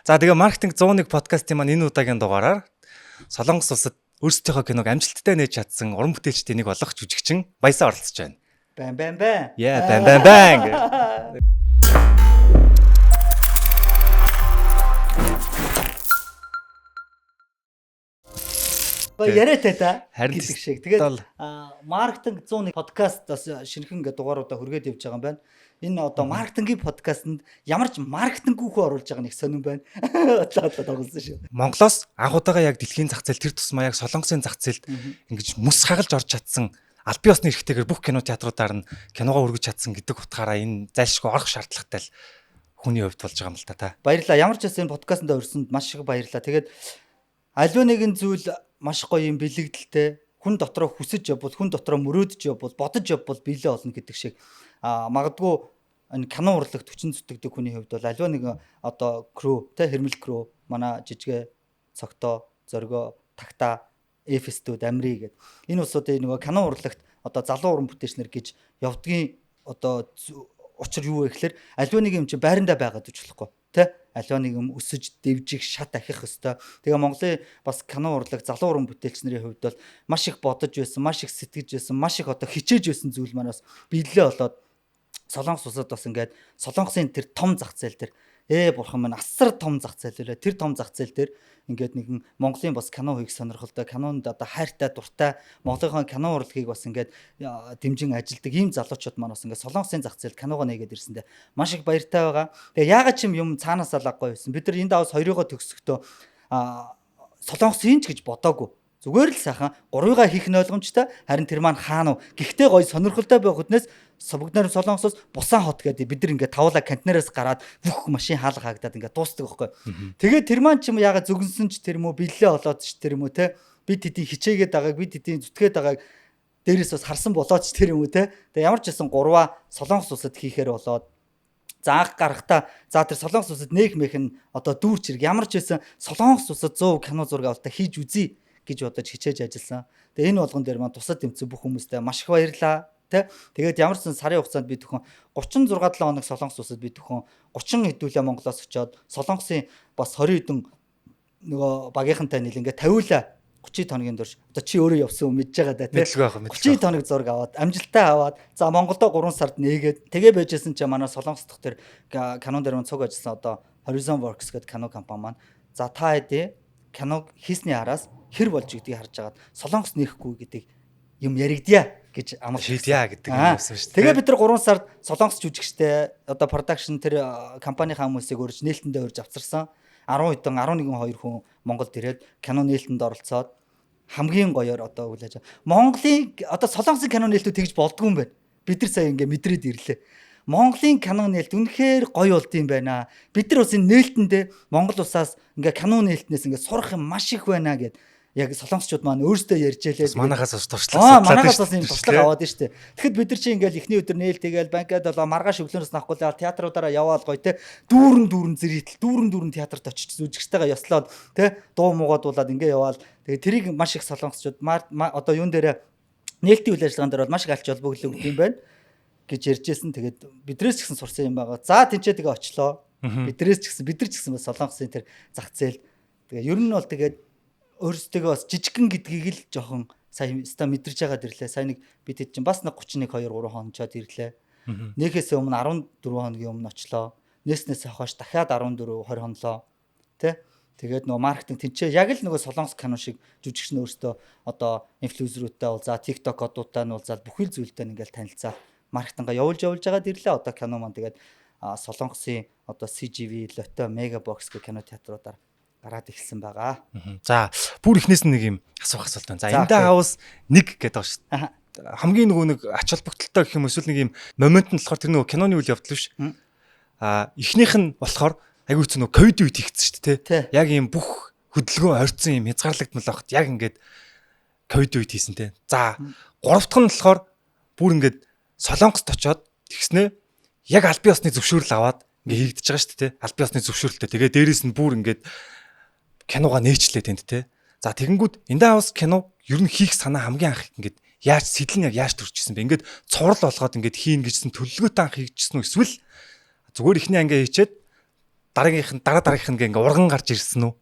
За тэгээ маркетинг 101 подкастын маань энэ удаагийн дугаараар Солонгос улсад өөрсдийнхөө киног амжилттай нээж чадсан уран бүтээлчдийн нэг болох жүжигчин Баясаа оролцож байна. Бам бам бам. Яа бам бам бам. Яриатай та Харин гэдэг шиг. Тэгээд маркетинг 101 подкаст бас шинэхэн ингээ дугааруудаа хүргээд явж байгаа юм байна. Энэ одоо маркетингийн подкастэнд ямар ч маркетингүүхөө оруулж байгаа нэг сонирн байна. Одоо тоглосон шүү. Монголоос анхудаага яг дэлхийн зах зээл тэр тусмаа яг Солонгосын зах зээлд ингэж мөс хагалж орж чадсан аль биесны эрхтэйгээр бүх кино театруудаар нь киногоо хүргэж чадсан гэдэг утгаараа энэ зайлшгүй орох шаардлагатай л хүний хувьд болж байгаа юм л та. Баярлалаа. Ямар ч байсан подкастт өрсөнд маш их баярлалаа. Тэгээд аливаа нэгэн зүйл маш гоё юм бэлэгдэлтэй хүн дотроо хүсэж явбал хүн дотроо мөрөөдөж явбал бодож явбал биелээ олно гэдэг шиг магадгүй энэ кино урлагт хүчин зүтгэдэг хүний хувьд бол аливаа нэгэн одоо крүү тэ хэрмэл крүү манай жижигэ цогтоо зоргоо тагта эфестүүд амри гэдэг энэ улсуудын нөгөө кино урлагт одоо залуу уран бүтээлчнэр гэж явдгийн одоо учир юу вэ гэхээр аливаа нэг юм чи байрандаа байгаад үж болохгүй тэ аливаа нэг юм өсөж дэвжих шат ахих хэвээр. Тэгээ Монголын бас кино урлаг залуу уран бүтээлчнэрийн хувьд бол маш их бодож байсан, маш их сэтгэж байсан, маш их одоо хичээж байсан зүйл манаас биелээ болоод Солонгос улсад бас ингээд Солонгосын тэр том зах зээл дээр бурхан минь асар том зах зээл үлээ. Тэр том зах зээл дээр ингээд нэгэн Монголын бас кино хийх сонирхолтой, кинонд одоо хайртай, дуртай Монголын кино урлагийг бас ингээд дэмжин ажилдаг ийм залуучууд маань бас ингээд Солонгосын зах зээлд киногоо нээгээд ирсэндээ маш их баяртай байгаа. Тэгээ яагаад ч юм цаанаас алгагүй байсан. Бид нар энэ даваас хоёрыгоо төгсөхдөө Солонгос инж гэж бодоогүй. Зүгээр л сайхан 3-ыг хийх нь ойлгомжтой. Харин тэр маань хаана вэ? Гэхдээ гоё сонирхолтой байх хүтнээс бид нар Солонгосоос Бусан хот гэдэг бид нар ингээд тавуулаа контейнераас гараад бүх машин хаалга хаагдаад ингээд дуустдаг байхгүй. Тэгээд тэр маань ч юм яагаад зүгэнсэн ч тэр юм уу биллээ болоод ч тэр юм уу те бид хэдий хичээгээд байгааг бид хэдий зүтгээд байгааг дээрээс бас харсан болоод ч тэр юм уу те. Тэгээд ямар ч байсан 3-аа Солонгос улсад хийхээр болоод за анх гарахтаа за тэр Солонгос улсад нээх мэх нь одоо дүүрч хэрэг ямар ч байсан Солонгос улсад 100 кино зураг авалтаа хийж үзье гэж бодож хичээж ажилласан. Тэгээ энэ болгон дээр маань тусад тэмцэн бүх хүмүүстээ маш их баярлаа. Тэгээд ямар ч сарын хугацаанд би төхөн 36-7 хоног Солонгос улсад би төхөн 30 хэдүүлээ Монголоос очиод Солонгосын бас 20 хэдэн нөгөө багийнхантай нийл ингээд тавиулаа 30 хоногийн турш одоо чи өөрөө явсан юм мэдж байгаа да тий 30 хоног зураг аваад амжилттай аваад за Монголдо 3 сард нээгээд тэгээ байжсэн чи манай Солонгос дахь тэр кинон дээр цуг ажилласан одоо Horizon Works гэдэг кино компани маань за та хэдий киног хийсний араас хэр болж гэдгийг харж агаад Солонгос нээхгүй гэдэг юм яригдъя гэж амар шийдъя гэдэг юм байсан шүү дээ. Тэгээ бид нар 3 сард Солонгос жүжигчтэй одоо production тэр компанийн хүмүүсийг өрж нээлтэндээ өрж авчирсан. 10 хэдэн 11 2 хүн Монголд ирээд кино нээлтэнд оролцоод хамгийн гоёор одоо хүлээж Монголын одоо Солонгосын кино нээлтүүд тэгж болдгүй юм байна. Бид нар сая ингээ мэдрээд ирлээ. Монголын кино нээлт үнэхээр гоё болд юм байна. Бид нар бас энэ нээлтэндээ Монгол улсаас ингээ кино нээлтнээс ингээ сурах юм маш их байна гэд яг солонгосчууд маань өөрсдөө ярьж ялээ. Манайхаас бас туршлага манайхаас бас юм туршлага аваад нь штэ. Тэгэхэд бид нар чи ингээл эхний өдөр нээлттэйгээл банкад болоо маргааш өглөөнөөс нахгүй л театруудаараа яваад гоё те дүүрэн зэрэгтэл дүүрэн театрт очиж үзэгчтэйгээ ёслоод те дуу муугаа дуулаад ингээ яваал. Тэгээ тэрийг маш их солонгосчууд одоо юун дээр нээлтийн үйл ажиллагаан дээр бол маш их алч холбогдол өгд юм байна гэж ярьжсэн. Тэгээд бидрээс ч гэсэн сурсан юм байгаа. За тэнцээ тэгээ очлоо. Бидрээс ч гэсэн бид нар ч гэсэн бас солонгосын тэр зах зээл. Тэгээ ер нь бол тэгээд өөрсдөө бас жижигхэн гэдгийг л жоохон сая ста мэдэрч байгаад ирлээ. Сая нэг бид хэд чинь бас нэг 31 2 3 хоногчод ирлээ. Нэгээс өмнө 14 хоногийн өмнө очлоо. Нээснээс хойш дахиад 14 20 хонолоо. Тэ? Тэгээд нөгөө маркетинг тэнцээ яг л нөгөө солонгос кино шиг жүжигч нь өөртөө одоо инфлюенсерүүдтэй бол за TikTok одуутай нь бол за бүхэл зүйлтэй ингээл танилцаа маркетинга явуулж байгаад ирлээ. Одоо кино маань тэгээд солонгосын одоо CGV, Lotto, Megabox гэх кино театруудаар гараад эхэлсэн байгаа. За бүр ихнээс нэг юм асуух асуулт байна. За эндээ хаус нэг гэдэг байгаа шүү дээ. Хамгийн нөгөө нэг ач холбогдолтой гэх юм эсвэл нэг юм момент нь болохоор тэр нөгөө киноны үйл явдал биш. Эхнийх нь болохоор айгүй ч нөгөө ковид үед хийгдсэн шүү дээ. Яг юм бүх хөдөлгөөн орцсон юм хязгаарлагдмал багт яг ингээд ковид үед хийсэн те. За гурав дахь нь болохоор бүр ингээд Солонгост очоод тэгснэ яг аль бие усны зөвшөөрөл аваад ингээд хийгдэж байгаа шүү дээ. Аль бие усны зөвшөөрөлтэй. Тэгээ дээрэс нь бүр ингээд киногоо нээчлээ тэнд те. За тэгэнгүүт эндээ хаус кино ер нь хийх санаа хамгийн анх ингээд яаж сэтэл нь яаж төрчихсэн бэ? Ингээд цуврал болгоод ингээд хийн гэжсэн төлөвлөгөөтэй анх хийжсэн үү? Эсвэл зүгээр ихний ангиа хийчээд дараагийнх нь ингээ урган гарч ирсэн үү?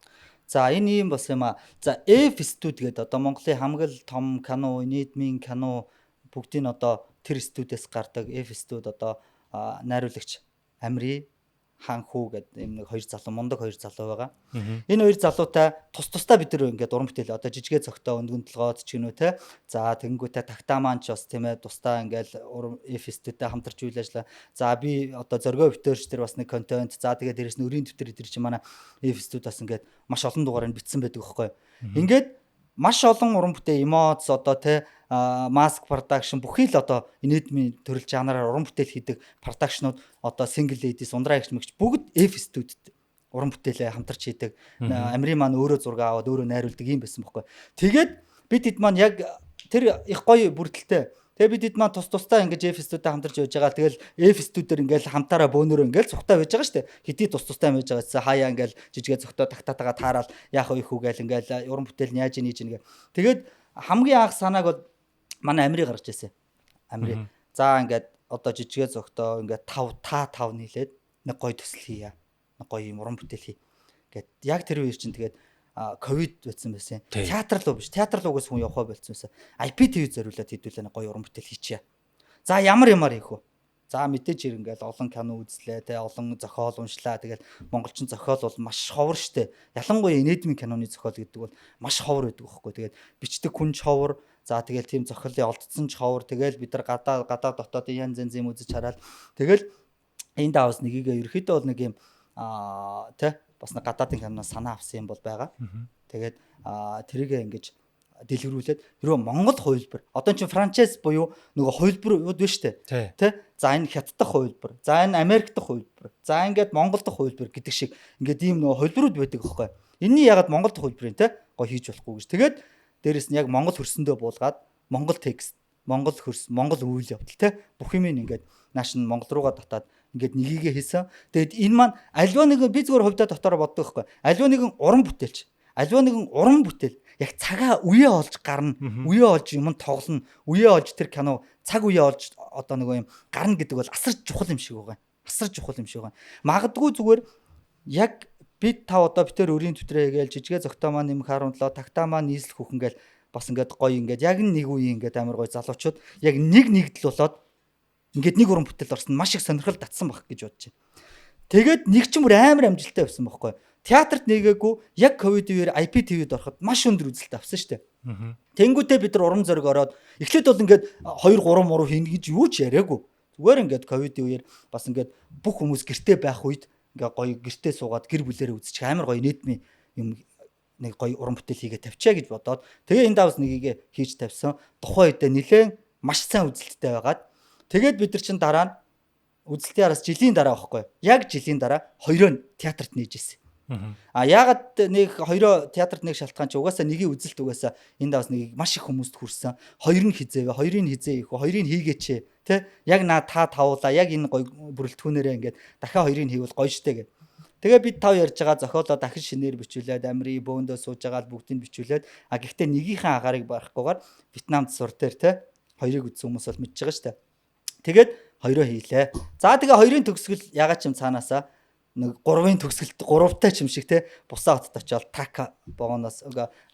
За энэ юм бас юм аа. За F студ гэдэг одоо Монголын хамгийн том кино, нийгмийн кино бүгдийг одоо тэр студиэс гардаг. F студ одоо найруулагч Амри Ханхүү гэдэг юм нэг хоёр залуу, мундаг хоёр залуу байгаа. Энэ хоёр залуутай тусдаа бид нар ингээд уран бүтээл одоо жижигэ зөгтөө өндгөн толгойд ч гинүү те. За тэгэнгүүтээ тагтаа маань ч бас тийм ээ тусдаа ингээд F студтэй хамтарч үйл ажиллаа. За би одоо зоргоо битэрч тэр бас нэг контент. За тэгээд дээрэс нь өрийн дэвтэр дээр чи манай F студиас ингээд маш олон дугаарыг бичсэн байдаг байхгүй. Ингээд маш олон уран бүтээл эмоц одоо те маск production бүхий л одоо нийгмийн төрөл жанраар уран бүтээл хийдэг продакшнууд одоо single ladies ундраа гэж мэгч бүгд F студид уран бүтээлээ хамтарч хийдэг. Амри маань өөрөө зураг аваад өөрөө найруулдаг юм байсан байхгүй. Тэгээд бид хэд маань яг тэр их гоё бүрдэлтэй. Тэгээд бид хэд маань тусдаа ингэж F студид хамтарч явж байгаа. Тэгэл F студидээр ингээл хамтаараа бөөнөрөө ингээл цухтаа байж байгаа шүү дээ. Хэдий тусдаа байж байгаа гэсэн хаяа ингээл жижигэ зөгтөө тагтаатайгаа таарал яах вэ хүү гээл ингээл уран бүтээл нь яаж ийж гээ. Тэгээд хамгийн анх санааг бол манай Амри гаргаж ирсэн. Амри. За ингээд одоо жижигэ зөгтөө ингээд 5 нийлээд нэг гоё төсөл хийя. Нэг гоё юм уран бүтээл хий. Гэт яг тэр үеэр чинь тэгээд ковид байсан. Театр руу биш. Театр руугаас хүн явахаа болцсон байсан. IPTV зориулаад хийдүүлээ нэг гоё уран бүтээл хийчихье. За ямар хийх вэ? За мэдээж ингээл олон кино үзлээ, те олон зохиол уншлаа. Тэгэл монголчин зохиол бол маш ховор штэ. Ялангуяа нийгмийн киноны зохиол гэдэг бол маш ховор байдаг байхгүй. Тэгээд бичдэг хүн ч ховор. За тэгэл тийм зохиолын олдсон ч ховор. Тэгэл бид нар гадаа дотоодын янз янзын үзэж хараад тэгэл энэ давс нэгийгээ ерөөхдөө бол нэг юм те бас нэг гадаадын киноноос санаа авсан юм бол байгаа. Тэгээд тэрийгээ ингэж дэлгэрүүлээд ерөө Монгол хувилбар. Одоо чинь франчайз буюу нөгөө хувилбарууд биш үү? Тэ? За энэ Хятад дахь хувилбар. За энэ Америк дахь хувилбар. За ингээд Монгол дахь хувилбар гэдэг шиг ингээд ийм нөгөө хувилбарууд байдаг аахгүй. Энийний ягаад Монгол дахь хувилбарыг те гоё хийж болохгүй гэж. Тэгээд дээрэс нь яг Монгол хөрсөндөө буулгаад Монгол текст, Монгол хөрс, Монгол үйл явдал те бүх юм ингээд нааш нь Монгол руугаа татаад ингээд нёгийгээ хийсэн. Тэгэд энэ маань альва нэг би зүгээр хувьдаа дотоор боддог байхгүй. Альва нэгэн уран бүтээлч, альва нэгэн уран бүтээл яг цагаа үеэ олж гарна, үеэ олж юм тоглоно, үеэ олж тэр кино цаг үеэ олж одоо нөгөө юм гарна гэдэг бол асар чухал юм шиг байгаа. Асар чухал юм шиг байгаа. Магадгүй зүгээр яг бид та одоо битэр өрийн төтрээ гээл жижигэ зөгтөө маань юм харууллаа, тагтаа маань нийслэх хүүхэн гээл бас ингээд гоё ингээд яг нэг үеийн ингээд амар гоё залуучууд яг нэгдэл болоод ингээд нэг уран бүтээл орсон маш их сонирхол татсан баг гэж бодож байна. Тэгээд нэг ч мөр амар амжилттай байсан байхгүй. Театрт нэгээгүй яг ковид үеэр IPTV-д ороход маш өндөр үзэлт авсан шүү дээ. Тэнгүүтээ бид нар урам зориг ороод эхлээд бол ингээд 2 3 муруу хийнэ гэж юу ч яриаггүй. Зүгээр ингээд ковид үеэр бас ингээд бүх хүмүүс гэртээ байх үед ингээд гоё гэртээ суугаад гэр бүлээрээ үзчих амар гоё нийтмийн юм нэг гоё уран бүтээл хийгээ тавьчаа гэж бодоод тэгээ энэ давс нэгийгээ хийж тавьсан. Тухайн үедээ нэлээд маш сайн үзэлттэй байгаад тэгээд бид нар чинь дараа нь үзэлтийн араас жилийн дараа байхгүй. Яг жилийн дараа хоёроо театрт нээж ирсэн. Яагаад нэг хоёроо театрт нэг шалтгаан чи угаасаа нэгийн үзэлт угаасаа энэ давс нэгийг маш их хүмүүст хүрсэн. Хоёр нь хизээвэ, хоёрыг хизээ их, хоёрыг хийгээч тэ. Яг наа та тавуулаа, яг энэ гоё бүрэлдэхүүнээрээ ингээд дахиад хоёрыг хийвэл гоё штэ гэв. Тэгээ бид тав ярьж байгаа зохиолоо дахин шинээр бичүүлээд Амри бөөндөө сууж байгаа бүгдийг бичүүлээд гэхдээ нэгийнхээ агаарыг барахгүйгээр Вьетнамд сур дээр тэ хоёрыг үзсэн хүмүүс бол мэдж байгаа штэ. Тэгээд хоёроо хийлээ. За тэгээ хоёрын төгсгөл ягаад ч юм цаанаасаа нэг 3-ын төгсгөлт 3-тай ч юм шиг те бусаа хотод очиод така богоноос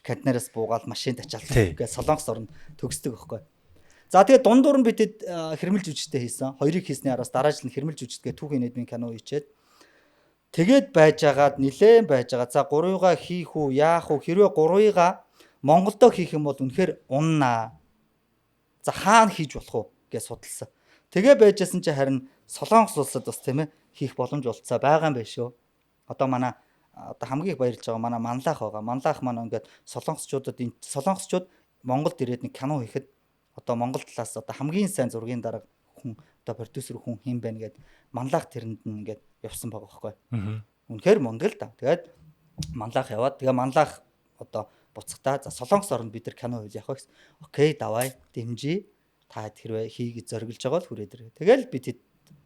кантнараас буугаад машинд ачаал гэж Солонгос орнд төгсдөг байхгүй. За тэгээ дундуур нь бидэд хэрмэлж үжигтэй хийсэн. Хоёрыг хийсний араас дараа жил нь хэрмэлж үжигтэй түүхийн нийгмийн кино хийчээд тэгээд байжгаад нилээн байжгаад за 3-ыгаа хийх үү яах үү хэрвээ 3-ыгаа Монголдо хийх юм бол үнэхээр уннаа. За хаана хийж болох уу гэж судалсан. Тэгээ байжсэн чи харин Солонгос улсад бас тийм ээ хийх боломж олцоо байгаа юм байна шүү. Одоо манай одоо хамгийн их баярлж байгаа манай Манлах байгаа. Манлах маань ингээд солонгосчуудад солонгосчууд Монголд ирээд нэг кино хийхэд одоо Монгол талаас одоо хамгийн сайн зургийн дарга хүн одоо продюсер хүн хэм байна гэд Манлах тэрэнд нь ингээд явсан байгаа байхгүй. Үнэхээр мундаг л да. Тэгээд Манлах яваад тэгээ Манлах одоо буцахтаа за Солонгос орнд бид нар кино хэл явах гэсэн. Окей, давай дэмжиж та хэрвээ хийгээд зориглож байгаа бол хүрээд ирээ. Тэгэл бид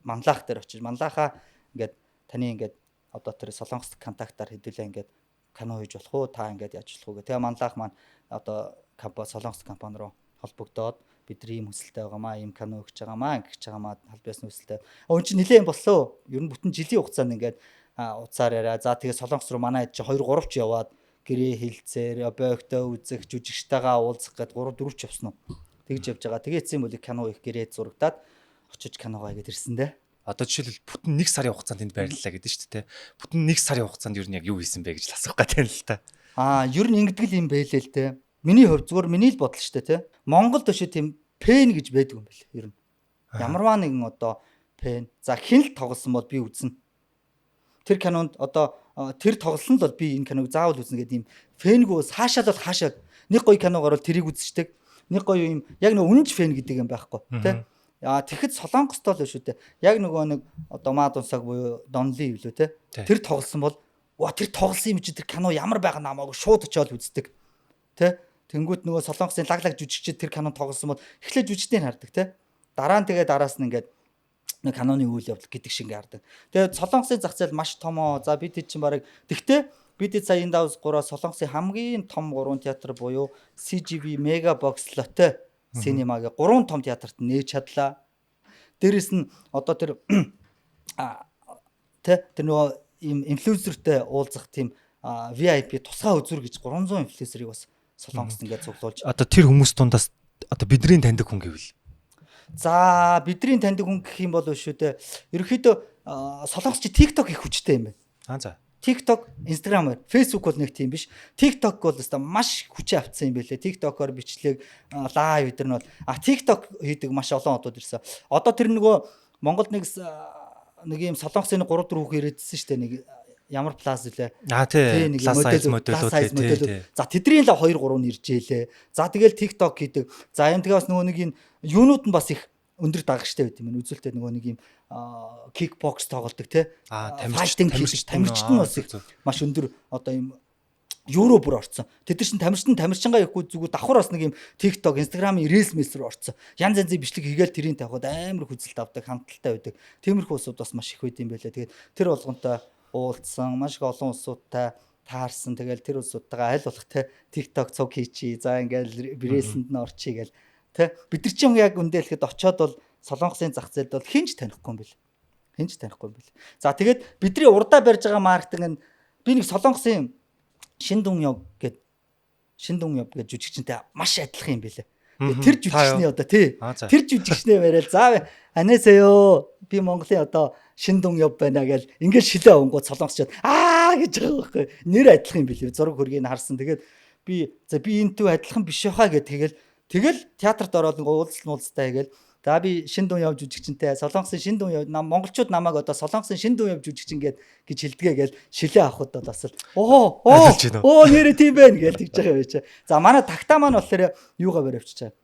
Манлах дээр очиж Манлахаа ингээд таны ингээд одоо тэр Солонгос контактаар хэдүүлээ ингээд кино хийж болох уу та ингээд яаж болох уу гэх. Тэгээ Манлах маань одоо Солонгос компани руу холбогдоод бидний ийм хүсэлтэй байгаамаа, ийм кино өгч байгаамаа, ингэж байгаамаа халбясны хүсэлтэй. Өн чинь нилээн боллоо. Ер нь бүтэн жилийн хугацаанд ингээд утсаар яриа. За тэгээ Солонгос руу манай хэд чи 2 3 ч яваад гэрээ хилцээр объектоо үзэх, жүжигчтэйгээ уулзах гэд 3 4 ч явсан уу. Тэгж явж байгаа. Тэгээ эцсийн мөлийг кино их гэрээ зурагдаад очиж киногоо игээд ирсэн дээ. Одоо жишээлбэл бүтэн 1 сарын хугацаанд энд байрлалаа гэдэг шүү дээ. Бүтэн 1 сарын хугацаанд юу яг юу хийсэн бэ гэж л асуух гэдэг л та. Ер нь ингэдэг юм байлээ л дээ. Миний хувьд зүгээр миний л бодол шүү дээ, тэ. Монголд өшөө тийм пен гэж байдаг юм байна. Ер нь. Ямарваа нэгэн одоо пен. За хэн л тоглосон бол би үзнэ. Тэр кинонд одоо тэр тоглосон л бол би энэ киног заавал үзнэ гэдэг юм. Фэнгөөс хаашаа л хаашаа нэг гоё киногоор бол тэрийг үзчихдэг. Нэг гоё юм яг нэг үнэнч фэн гэдэг юм байхгүй, тэ. Тэгэхэд Солонгостой л шүү дээ. Яг нөгөө нэг одоо Мад унсаг буюу Донли юу лөө те. Тэр тоглосон бол тэр тоглосон юм чи тэр кино ямар байгаа намаагүй шууд очиод үздэг. Тэ? Тэнгүүд нөгөө Солонгосын лаглаг жүжигчид тэр кино тоглосон бол эхлээд жүжигчдийг хардаг те. Дараа нь тэгээ дараас нь ингээд нэг киноны үйл явдал гэдэг шиг ингээд хардаг. Тэгээ Солонгосын зах зээл маш томоо. За бид чинь барыг тэгтээ бид сая энэ давс 3-аас Солонгосын хамгийн том 3 театр буюу CGV Mega Box Lotte Cinema-гийн 3 том театрт нээж чадлаа. Дээрэс нь одоо тэр тэр нөгөө им инфлюенсертэй уулзах тийм VIP тусгай үзүр гэж 300 инфлюенсерийг бас Солонгост ингээд цуглуулж. Одоо тэр хүмүүс дундаас одоо бидний таньдаг хүн гэвэл. За бидний таньдаг хүн гэх юм бол шүү дээ. Ерөнхийдөө Солонгос чи TikTok их хүчтэй юм байна. За. TikTok, Instagram, Facebook бол нэг тийм биш. TikTok бол өстой маш хүчээ авцсан юм байлээ. TikTok-оор бичлэг, лайв өдр нь бол TikTok хийдэг маш олон одууд ирсэн. Одоо тэр нөгөө Монголд нэг юм Солонгосын 3 4 хүүхэн ирээдсэн шүү дээ. Нэг ямар плаз үлээ. Тийм моделууд. За тэдний л 2 3 нэржээлээ. За тэгэл TikTok хийдэг. За энэ тэгээ бас нөгөө нэг юм юунууд нь бас их өндөр дагагчтай байт юм. Үзүүлэлтэд нөгөө нэг юм кикбокс тоглодог те. Тамирчид нь бас маш өндөр одоо юм евро бүр орцсон. Тэд нар чинь тамирчингаа явахгүй зүгээр давхар бас нэг юм TikTok, Instagram-ийн Reels рүү орцсон. Янз янзын бичлэг хийгээл тэрийг тавихад амар хүзэлт авдаг, хамталтай байдаг. Тиймэрхүү усуд бас маш их байд юм байлаа. Тэгээд тэр болгонтой уулзсан, маш их олон усуудтай таарсан. Тэгэл тэр усуудтайгаа аль болох те TikTok цуг хийчи. За ингээл Reels-энд нь орчий гэл те. Бид нар чинь яг үндэ хэлэхэд очиод бол Солонгосын зах зээлд бол хинч танихгүй юм бэл. Хинч танихгүй юм бэл. За тэгээд бидний урдаа барьж байгаа маркетинг нь би нэг Солонгосын Шиндүнёв гээд жүжигчтэй маш адилхан юм бэлээ. Тэр жүжигчний одоо тий. Тэр жүжигчнээ барайл за анасеё би Монголын одоо Шиндүнёв байна гэж ингээд шилээ өнгөд солонгосчод гэж байгаа байхгүй. Нэр адилхан юм бэлээ. Зураг хөргийг харсан. Тэгээд би энэтэй адилхан биш яхаа гэж тэгэл театрт ороод нэг уулзтай хийгээл за би Шиндүнёв жүжигчтэй Солонгосын Шиндүнёв монголчууд намайг одоо Солонгосын Шиндүнёв жүжигчин гэж хэлдгээ гээл шилээ авахд бол бас нэрээ тийм байна гэж тэгж байгаа байж. За манай тагтаа маань болохоор юугаа барь авчиж байгаа.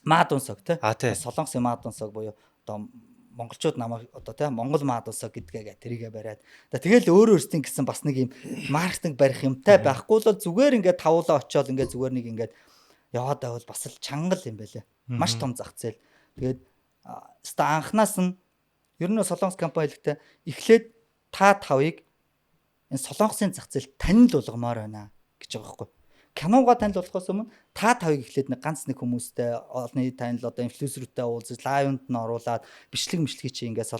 Мад унсаг тий. Солонгосын Мад унсаг буюу одоо монголчууд намайг одоо тий Монгол Мад унсаг гэдгээ тэрийгэ бариад. Тэгэл өөрөөсөө гэсэн бас нэг юм маркетинг барих юмтай байхгүй л зүгээр ингээд тавуулаа очиод ингээд зүгээр нэг ингээд яваад байвал бас л чангал юм байлаа. Маш том зах зээл. Тэгээд анханаас нь ер нь Солонгос компани хэлэхдээ эхлээд та тавыг энэ Солонгосын зах зээл танил болгомоор байна гэж байгаа байхгүй. Киногаа танил болгохоос өмнө та тавыг эхлээд нэг ганц нэг хүмүүстэй олонний танил одоо инфлюенсерүүтэй уулзаж лайвнд нь оруулаад бичлэг чи ингээд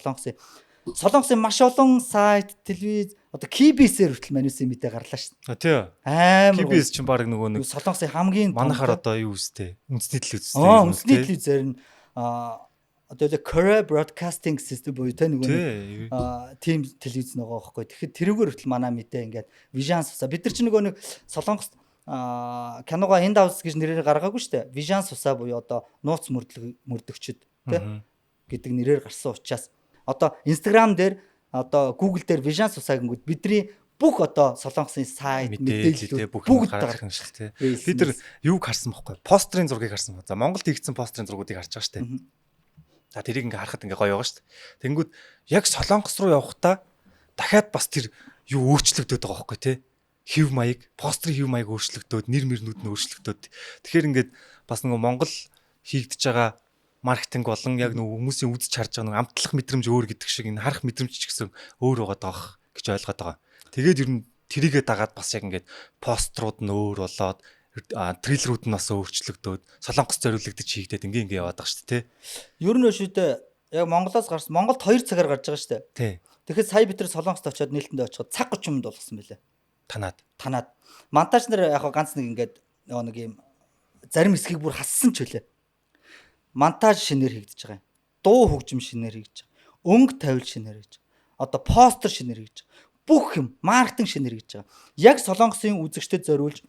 Солонгосын маш олон сайт, телевиз одоо KBS-ээр хүртэл манайсан мэдээ гарлаа шүү дээ. Тийм. KBS чинь баг нөгөө нэг Солонгосын хамгийн манайхаар одоо юу үстэй? Үндэсний телевиз үстэй. Үндэсний телевизээр нь одоо Korea Broadcasting System буюу тэ нөгөө тийм телевиз нөгөө байхгүй. Тэгэхээр тэрүүгээр хүртэл манай мэдээ ингээд Vision Susa бид нар чинь нөгөө нэг Солонгост киногоо End House гэж нэрээр гаргаагүй шүү дээ. Vision Susa буюу одоо нууц мөрдөгчд тэ гэдэг нэрээр гарсан учраас одоо Instagram дээр одоо Google дээр Vision Susa гингүүд бидний бүх одоо Солонгосын сайт мэдээлэлүүд бүгд гарах юм шиг тий. Бид нар юуг харсан бохоггүй? Постерын зургийг харсан. За Монголд хийгдсэн постерын зургуудыг харж байгаа шүү дээ. За тэрийг ингээ харахад ингээ гоё байгаа шүү дээ. Тэнгүүд яг Солонгос руу явахдаа дахиад бас тэр юу өөрчлөгдөд байгаа бохоггүй тий. Хэв маяг, постерын хэв маяг өөрчлөгдөд, нэр мөрнүүд нь өөрчлөгдөд. Тэгэхээр ингээд бас нөгөө Монгол хийгдэж байгаа маркетинг болон яг нөгөө хүмүүсийн үзэж харж байгаа нөгөө амтлах мэдрэмж өөр гэдэг шиг энэ харах мэдрэмж ч гэсэн өөр байгаа даа гэж ойлгоод байгаа. Тэгээд ер нь тэрийгээ дагаад бас яг ингээд пострууд нь өөр болоод трейлерүүд нь бас өөрчлөгдөөд Солонгос зориулагдаж хийгдээд ингээ яваад байгаа шүү дээ. Ер нь шүү дээ. Яг Монголоос гарсан. Монголд 2 цагаар гарч байгаа шүү дээ. Тий. Тэгэхэд сая бид нар Солонгост очиод нээлтэндээ очиход цаг 30 минут болгосон байлээ. Танаад. Монтаж нар яг ганц нэг ингээд нэг юм зарим хэсгийг бүр хассан ч үлээ. Монтаж шинээр хийгдэж байгаа юм. Дуу хөгжим шинээр хийж байгаа. Өнгө тавил шинээр хийж байгаа. Одоо постэр шинээр хийж байгаа. Бүх юм маркетинг шинээр хийж байгаа. Яг Солонгосын үзэгчдэд зориулж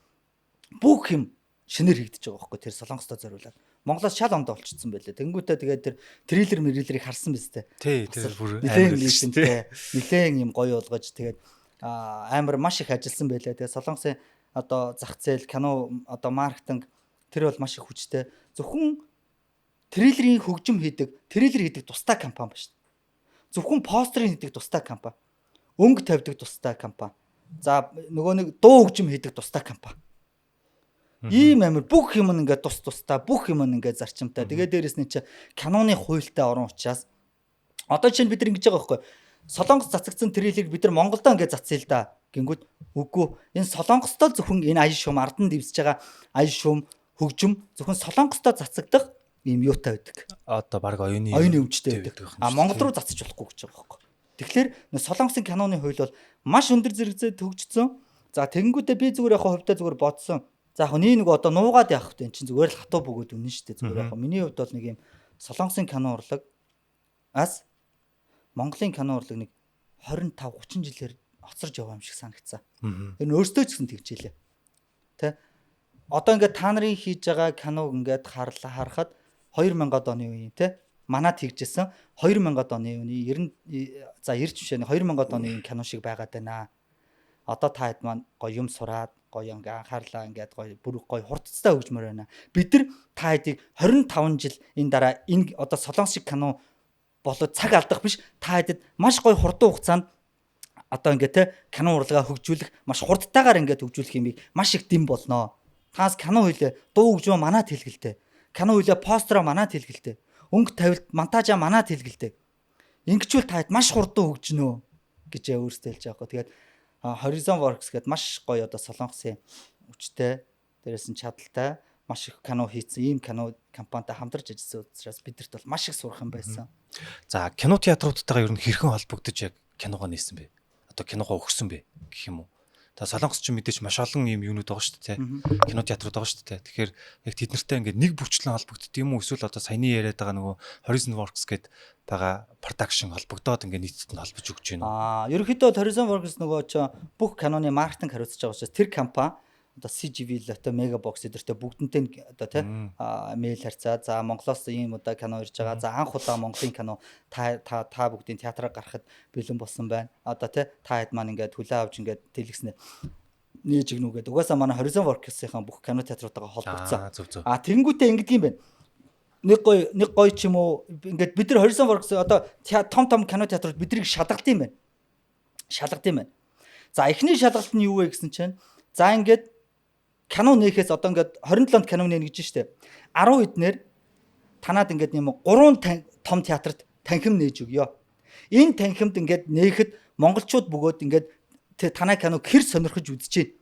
бүх юм шинээр хийгдэж байгаа байхгүй тэр Солонгостой зориулаад. Монголоос шал ондоо олчихсон байлээ. Тэнгүүтээ тэгээд тэр трейлерийг харсан биз дээ. Тий, тэр бүр амар лийсэнтэй. Нилээн юм гоё болгож тэгээд амар маш их ажилласан байлээ. Тэгээд Солонгосын одоо зах зээл, кино одоо маркетинг тэр бол маш их хүчтэй. Зөвхөн трейлерийн хөгжим хийдэг, трейлер хийдэг тустай компани ба шүү дээ. Зөвхөн постерыг хийдэг тустай компани. Өнгө тавьдаг тустай компани. За нөгөө нэг дуу хөгжим хийдэг тустай компани. Ийм амир бүх юм ингээд тустай, бүх юм ингээд зарчимтай. Тэгээд дээрэс нь чи киноны хуйлтай орон учраас одоо чинь бид нар ингэж байгаа байхгүй. Солонгос цацагдсан трейлерыг бид нар Монголдо ингээд цацъя л да. Гингүүд үгүй. Энэ Солонгостой зөвхөн энэ аян шум ардан дэвсэж байгаа аян шум хөгжим зөвхөн Солонгостой цацагдах ийм юутай байдаг. Одоо баг оюуны өвчтэй байдаг. Монгол руу цацж болохгүй гэж байгаа байхгүй. Тэгэхээр Солонгосын киноны хууль бол маш өндөр зэрэгцээ төгжсөн. За тэгэнгүүтээ би зүгээр яг хувьдаа зүгээр бодсон. За яг нэг одоо нуугаад явах вэ? Энд чинь зүгээр л хатуу бөгөөд үнэн шүү дээ. Зүгээр яг миний хувьд бол нэг юм Солонгосын кино урлаг ас Монголын кино урлаг нэг 25-30 жилээр хоцорж яваа юм шиг санагцсан. Тэр нь өөртөө ч гэсэн тэгжээлээ. Тэ? Одоо ингээд та нарын хийж байгаа киног ингээд харахад 2000-ад оны үеийн тэ манад хийжсэн 2000-ад оны үеийн 90 жишээ нь 2000-ад оны кино шиг байгаад байна. Одоо та хэд маань гоё юм сураад гоё ингээ анхаарлаа ингээд гоё бүр гоё хурдцтай хөгжмөр байна. Бид нар та хэдийг 25 жил энэ дараа энэ одоо Солонгос шиг кино болоод цаг алдах биш та хэдэд маш гоё хурдан хугацаанд одоо ингээ те кино урлагаа хөгжүүлэх маш хурдтайгаар ингээ хөгжүүлэх юмыг маш их дэм болноо. Таас кино хөлөө дуу хөгжмөө манад хэлгэлтэй. Кино хөлөө постероо манад хэлгэлтэй. Өнгө тавилт монтажа манад хэлгэлтэй. Ингэчүүл та хэд маш хурдан хөгжнөө гэж өөрсдөө хэлж байгаа. Тэгээд Horizon Works гэдэг маш гоё одоо Солонгосын хүчтэй, дээрээс нь чадaltaй, маш их кино хийсэн ийм кино компанитай хамтарч ажилласан учраас бидэрт бол маш их сурах юм байсан. За кино театруудтайгаа ер нь хэрхэн холбогдож яг киногоо нээсэн бэ? Одоо киногоо өгсөн бэ гэх юм уу? Та Солонгос ч мэдээж маш олон юм юунууд байгаа шүү дээ. Кино театрууд байгаа шүү дээ. Тэгэхээр яг тэднэртэй ингээд нэг бүчлэн холбогддог юм уу? Эсвэл одоо саяны яриад байгаа нөгөө Horizon Works гэдэг байгаа production холбогдоод ингээд нийтэд нь холбож өгч байна. Ерөнхийдөө Horizon Works нөгөө ч бүх киноны маркетинг хариуцж байгаа учраас тэр компани одоо CGV Lotto Megabox эдэртэй бүгднтэй одоо тий мэйл харьцаа. За Монголоос ийм удаа кино ирж байгаа. За анх удаа Монголын кино та бүгдийн театраар гарахад бэлэн болсон байна. Одоо тий та хэд маань ингээд хүлээ авч ингээд тэлгэснээр нээж игнүүгээд угаасаа манай Horizon Works-ийн бүх кино театруудаа холбогдсон. Тэгэнгүүтээ ингэдэг юм байна. Нэг гоё ч юм уу ингээд бид нар Horizon Works одоо том кино театрууд биднийг шалгалт юм байна. За эхний шалгалт нь юу вэ гэсэн чинь за ингээд кино нээхээс одоо ингээд 27-нд кино нээнэ гэж штэ. 10 эднэр танаад ингээд юм 3 том театрт танхим нээж өгье. Энэ танхимд ингээд нээхэд монголчууд бөгөөд ингээд танай киног хэр сонирхож үзэж байна.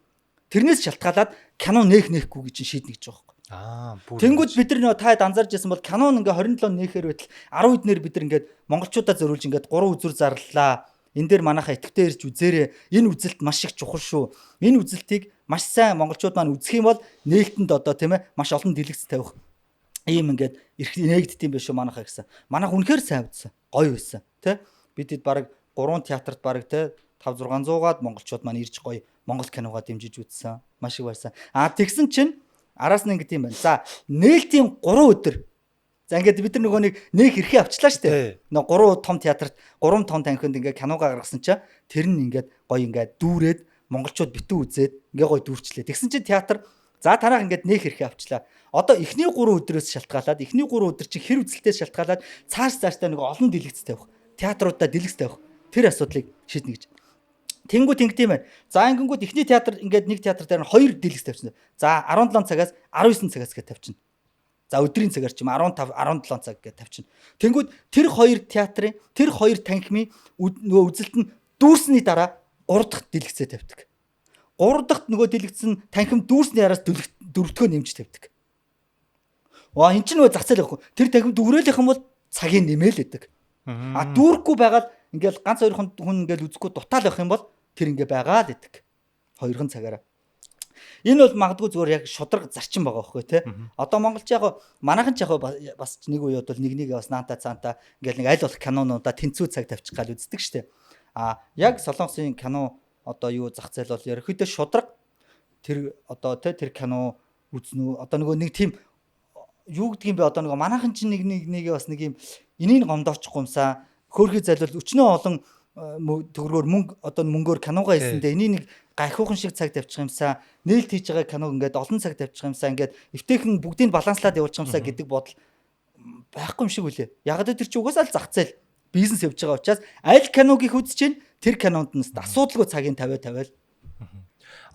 Тэрнээс шалтгаалаад кино нээхгүй гэж шийднэ гэж байгаа юм. Тэнгүүд бид нар та хэд анзаарч байсан бол кино ингээ 27 нээхээр байтал 10 эднэр бид нар ингээд монголчуудаа зориулж ингээд 3 үзүр зарлалаа. Энэ дээр манайхаа итгэвтэй ирж үзээрэй. Энэ үзэлт маш их чухал шүү. Энэ үзэлтийг маш сайн монголчууд маань үзэх юм бол нээлтэнд одоо тийм ээ маш олон дэлгэц тавих ийм ингээд ирэх нээгддэм байх шүү манайхаа гэсэн. Манайх үнэхээр сайн үзсэн. Гоё байсан. Тэ? Бидэд баг 3 театрт баг тэ 5-600-аад монголчууд маань ирж гоё монгол киногоо дэмжиж үзсэн. Маш их байсан. Тэгсэн чинь араас нь ингэдэм байна. За нээлтийн 3 өдөр. За ингээд бид нар нөгөө нэг хэрхээ авчлаа штэ. Нөгөө 3 том театрт 3 том танхимд ингээд киногоо гаргасан чинь тэр нь ингээд гоё ингээд дүүрээд монголчууд битүү үзээд ингээ гоё дүүрчлээ. Тэгсэн чинь театр за танах ингээд нэг хэрхээ авчлаа. Одоо эхний 3 өдрөөс шалтгаалаад эхний 3 өдөр чинь хэр үзэлтээс шалтгаалаад цаашдаа нэг олон дэлгэц тавих. Театруудаа дэлгэц тавих. Тэр асуудлыг шийднэ гэж. Тэнгүүд ингэдэм байна. За ингэнгүүд эхний театр ингээд нэг театр дээр 2 дэлгэц тавьчихна. За 17 цагаас 19 цагаас гэж тавьчихна. За өдрийн цагаар ч юм 15 17 цаг гэж тавьчихна. Тэнгүүд тэр 2 театрын тэр 2 танхимын нөгөө үзэлт нь дүүрсний дараа 3 дахь дэлгэцээ тавьдаг. 3 дахь нөгөө дэлгэц нь танхим дүүрсний араас 4-өө нэмж тавьдаг. Энд чинь нөгөө зах зээл байхгүй. Тэр танхим дүүрэлийнх юм бол цагийг нэмэл өгдөг. Дүүрэхгүй байгаад ингээл ганц 2 хүн ингээл үзэхгүй дутаал байх юм бол тэр ингээ байгаа л идэг. 2 цагаараа. Энэ бол магадгүй зүгээр яг шудраг зарчим байгаа байхгүй тий. Одоо монголч яг манайхан ч яг бас нэг үеуд бол нэг бас наата цаанта ингээл нэг аль болох кинонуудаа тэнцүү цаг тавьчих гал үздэг штэ. Яг солонгосын кино одоо юу зах зээл бол ерөөхдөө шудраг тэр одоо тэр кино үзнэ. Одоо нөгөө нэг тийм юу гэдгийг бэ одоо нөгөө манайхан чинь нэг бас нэг юм энийг гомдоочихгүй юмсаа хөөрхий зайлвал өчнөө олон төгрөгөөр мөнгөөр киногоо хийсэндээ энийг нэг гайхуухан шиг цаг тавьчих юмсаа нээлт хийж байгаа киног ингээд олон цаг тавьчих юмсаа ингээд эвтэйхэн бүгдийг баланслаад явуулчих юмсаа гэдэг бодол байхгүй юм шиг үлээ. Яг л тэр чи угаасаа л зах зээл бизнес явж байгаа учраас аль киног их үзэж чинь тэр кинонд нь асуудалгүй цагийн 50-50.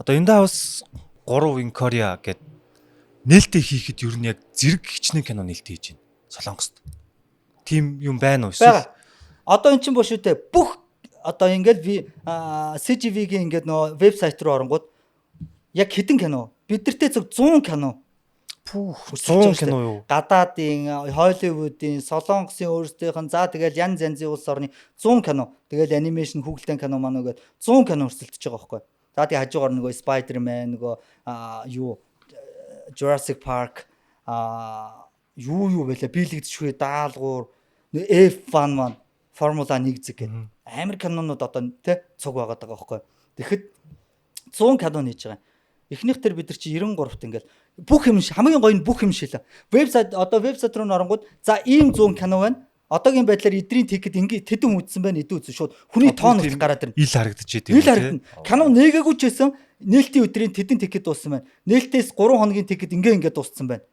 Одоо энэ даус 3 Инкория гэд нээлттэй хийхэд ер нь яг зэрэг хичнээн кино нээлттэй хийж байна. Солонгост. Тим юм байна уу эсвэл? Одоо эн чинь боо шүү дээ. Бүх одоо ингээд CGV-гийн ингээд нөө вебсайт руу оронгууд яг хэдэн кино? Бидэртээ зөв 100 кино. 100 кино юу? Гадаадын, Холливуудын, Солонгосын өөрсдийнх нь за тэгэл янз янзын улс орны 100 кино. Тэгэл анимашн хүүхэлдэйн кино маань үгээд 100 кино өрсөлдөж байгаа байхгүй. За тий хажуугаар нөгөө Spider-Man нөгөө юу Jurassic Park юу байлаа биелэгдэшгүй даалгуур F1 маань Формула 1 зэг гэдэг амар кинонууд одоо тий цуг байгаад байгаа байхгүй. Тэгэхэд 100 кино нээж байгаа. Эхнийх тэр бид нар чи 93-т ингээл бүх юм хамгийн гоё нь бүх юм шилээ. Вебсайт руу оронгууд за ийм 100 кино байна. Одоогийн байдлаар эдрийн тикет ингээ тэдэн үзсэн байна эдэн үзсэн шууд хүний тоон их гараад ирнэ. Ил харагдчихэд юм. Ил харагдана. Кино нээгээгүй ч байсан нээлтийн өдрийн тэдэн тикет дууссан байна. Нээлтээс 3 хоногийн тикет ингээ дууссан байна.